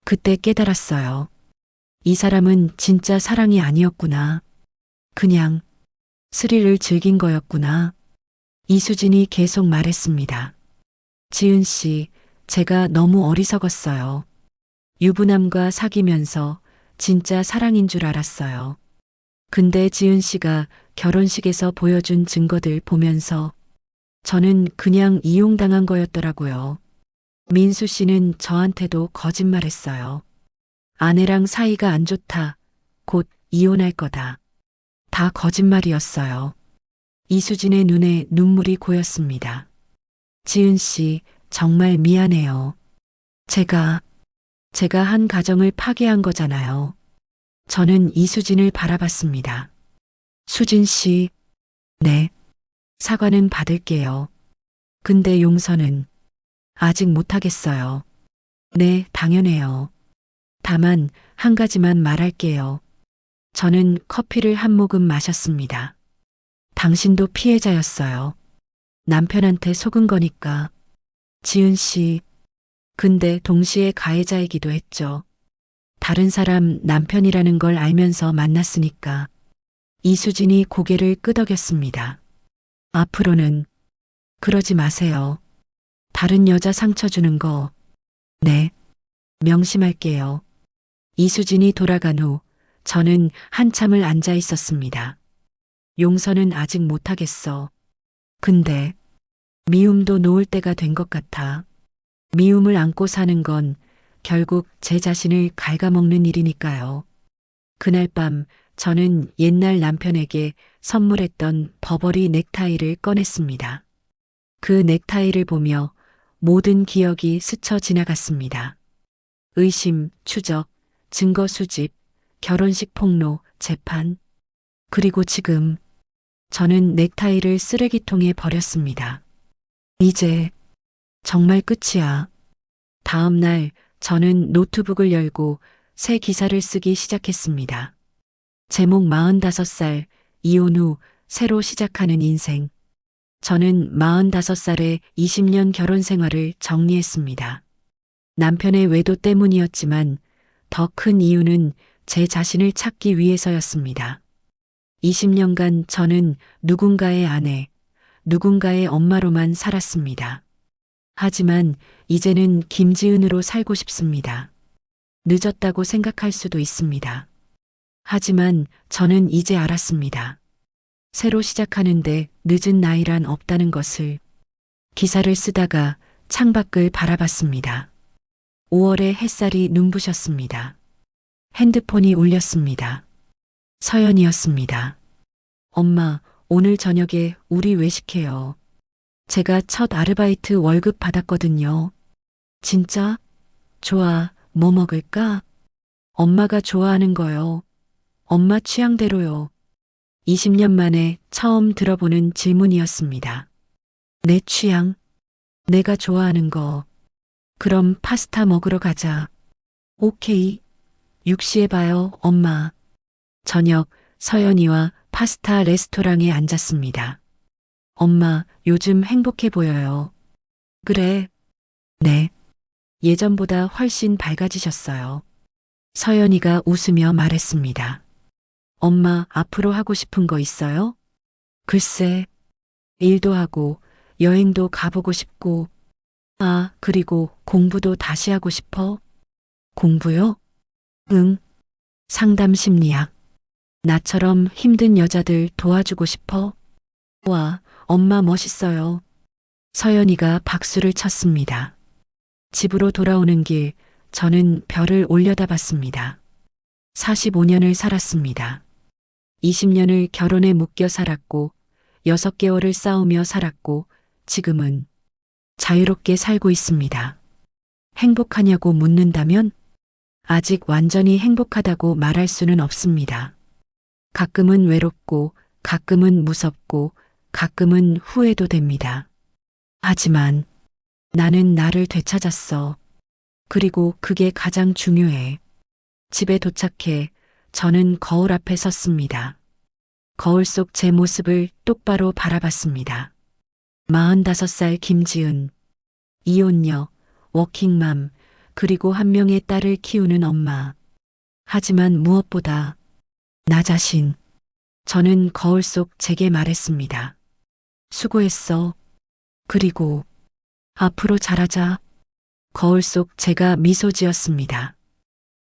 그때 깨달았어요. 이 사람은 진짜 사랑이 아니었구나. 그냥 스릴을 즐긴 거였구나. 이수진이 계속 말했습니다. 지은 씨, 제가 너무 어리석었어요. 유부남과 사귀면서 진짜 사랑인 줄 알았어요. 근데 지은 씨가 결혼식에서 보여준 증거들 보면서 저는 그냥 이용당한 거였더라고요. 민수 씨는 저한테도 거짓말했어요. 아내랑 사이가 안 좋다. 곧 이혼할 거다. 다 거짓말이었어요. 이수진의 눈에 눈물이 고였습니다. 지은 씨, 정말 미안해요. 제가 한 가정을 파괴한 거잖아요. 저는 이수진을 바라봤습니다. 수진 씨, 네. 사과는 받을게요. 근데 용서는 아직 못하겠어요. 네, 당연해요. 다만 한 가지만 말할게요. 저는 커피를 한 모금 마셨습니다. 당신도 피해자였어요. 남편한테 속은 거니까. 지은 씨, 근데 동시에 가해자이기도 했죠. 다른 사람 남편이라는 걸 알면서 만났으니까. 이수진이 고개를 끄덕였습니다. 앞으로는 그러지 마세요. 다른 여자 상처 주는 거, 네, 명심할게요. 이수진이 돌아간 후 저는 한참을 앉아 있었습니다. 용서는 아직 못하겠어. 근데 미움도 놓을 때가 된 것 같아. 미움을 안고 사는 건 결국 제 자신을 갉아먹는 일이니까요. 그날 밤 저는 옛날 남편에게 선물했던 버버리 넥타이를 꺼냈습니다. 그 넥타이를 보며 모든 기억이 스쳐 지나갔습니다. 의심, 추적, 증거 수집, 결혼식 폭로, 재판. 그리고 지금 저는 넥타이를 쓰레기통에 버렸습니다. 이제 정말 끝이야. 다음 날 저는 노트북을 열고 새 기사를 쓰기 시작했습니다. 제목 45살, 이혼 후 새로 시작하는 인생. 저는 45살에 20년 결혼 생활을 정리했습니다. 남편의 외도 때문이었지만 더 큰 이유는 제 자신을 찾기 위해서였습니다. 20년간 저는 누군가의 아내, 누군가의 엄마로만 살았습니다. 하지만 이제는 김지은으로 살고 싶습니다. 늦었다고 생각할 수도 있습니다. 하지만 저는 이제 알았습니다. 새로 시작하는데 늦은 나이란 없다는 것을. 기사를 쓰다가 창밖을 바라봤습니다. 5월의 햇살이 눈부셨습니다. 핸드폰이 울렸습니다. 서연이었습니다. 엄마, 오늘 저녁에 우리 외식해요. 제가 첫 아르바이트 월급 받았거든요. 진짜? 좋아, 뭐 먹을까? 엄마가 좋아하는 거요. 엄마 취향대로요. 20년 만에 처음 들어보는 질문이었습니다. 내 취향? 내가 좋아하는 거. 그럼 파스타 먹으러 가자. 오케이. 6시에 봐요, 엄마. 저녁 서연이와 파스타 레스토랑에 앉았습니다. 엄마, 요즘 행복해 보여요. 그래. 네. 예전보다 훨씬 밝아지셨어요. 서연이가 웃으며 말했습니다. 엄마, 앞으로 하고 싶은 거 있어요? 글쎄, 일도 하고, 여행도 가보고 싶고, 아, 그리고 공부도 다시 하고 싶어? 공부요? 응. 상담 심리학. 나처럼 힘든 여자들 도와주고 싶어? 와, 엄마 멋있어요. 서연이가 박수를 쳤습니다. 집으로 돌아오는 길, 저는 별을 올려다봤습니다. 45년을 살았습니다. 20년을 결혼에 묶여 살았고, 6개월을 싸우며 살았고, 지금은 자유롭게 살고 있습니다. 행복하냐고 묻는다면 아직 완전히 행복하다고 말할 수는 없습니다. 가끔은 외롭고, 가끔은 무섭고, 가끔은 후회도 됩니다. 하지만 나는 나를 되찾았어. 그리고 그게 가장 중요해. 집에 도착해 저는 거울 앞에 섰습니다. 거울 속 제 모습을 똑바로 바라봤습니다. 45살 김지은, 이혼녀, 워킹맘, 그리고 한 명의 딸을 키우는 엄마. 하지만 무엇보다 나 자신. 저는 거울 속 제게 말했습니다. 수고했어. 그리고 앞으로 잘하자. 거울 속 제가 미소 지었습니다.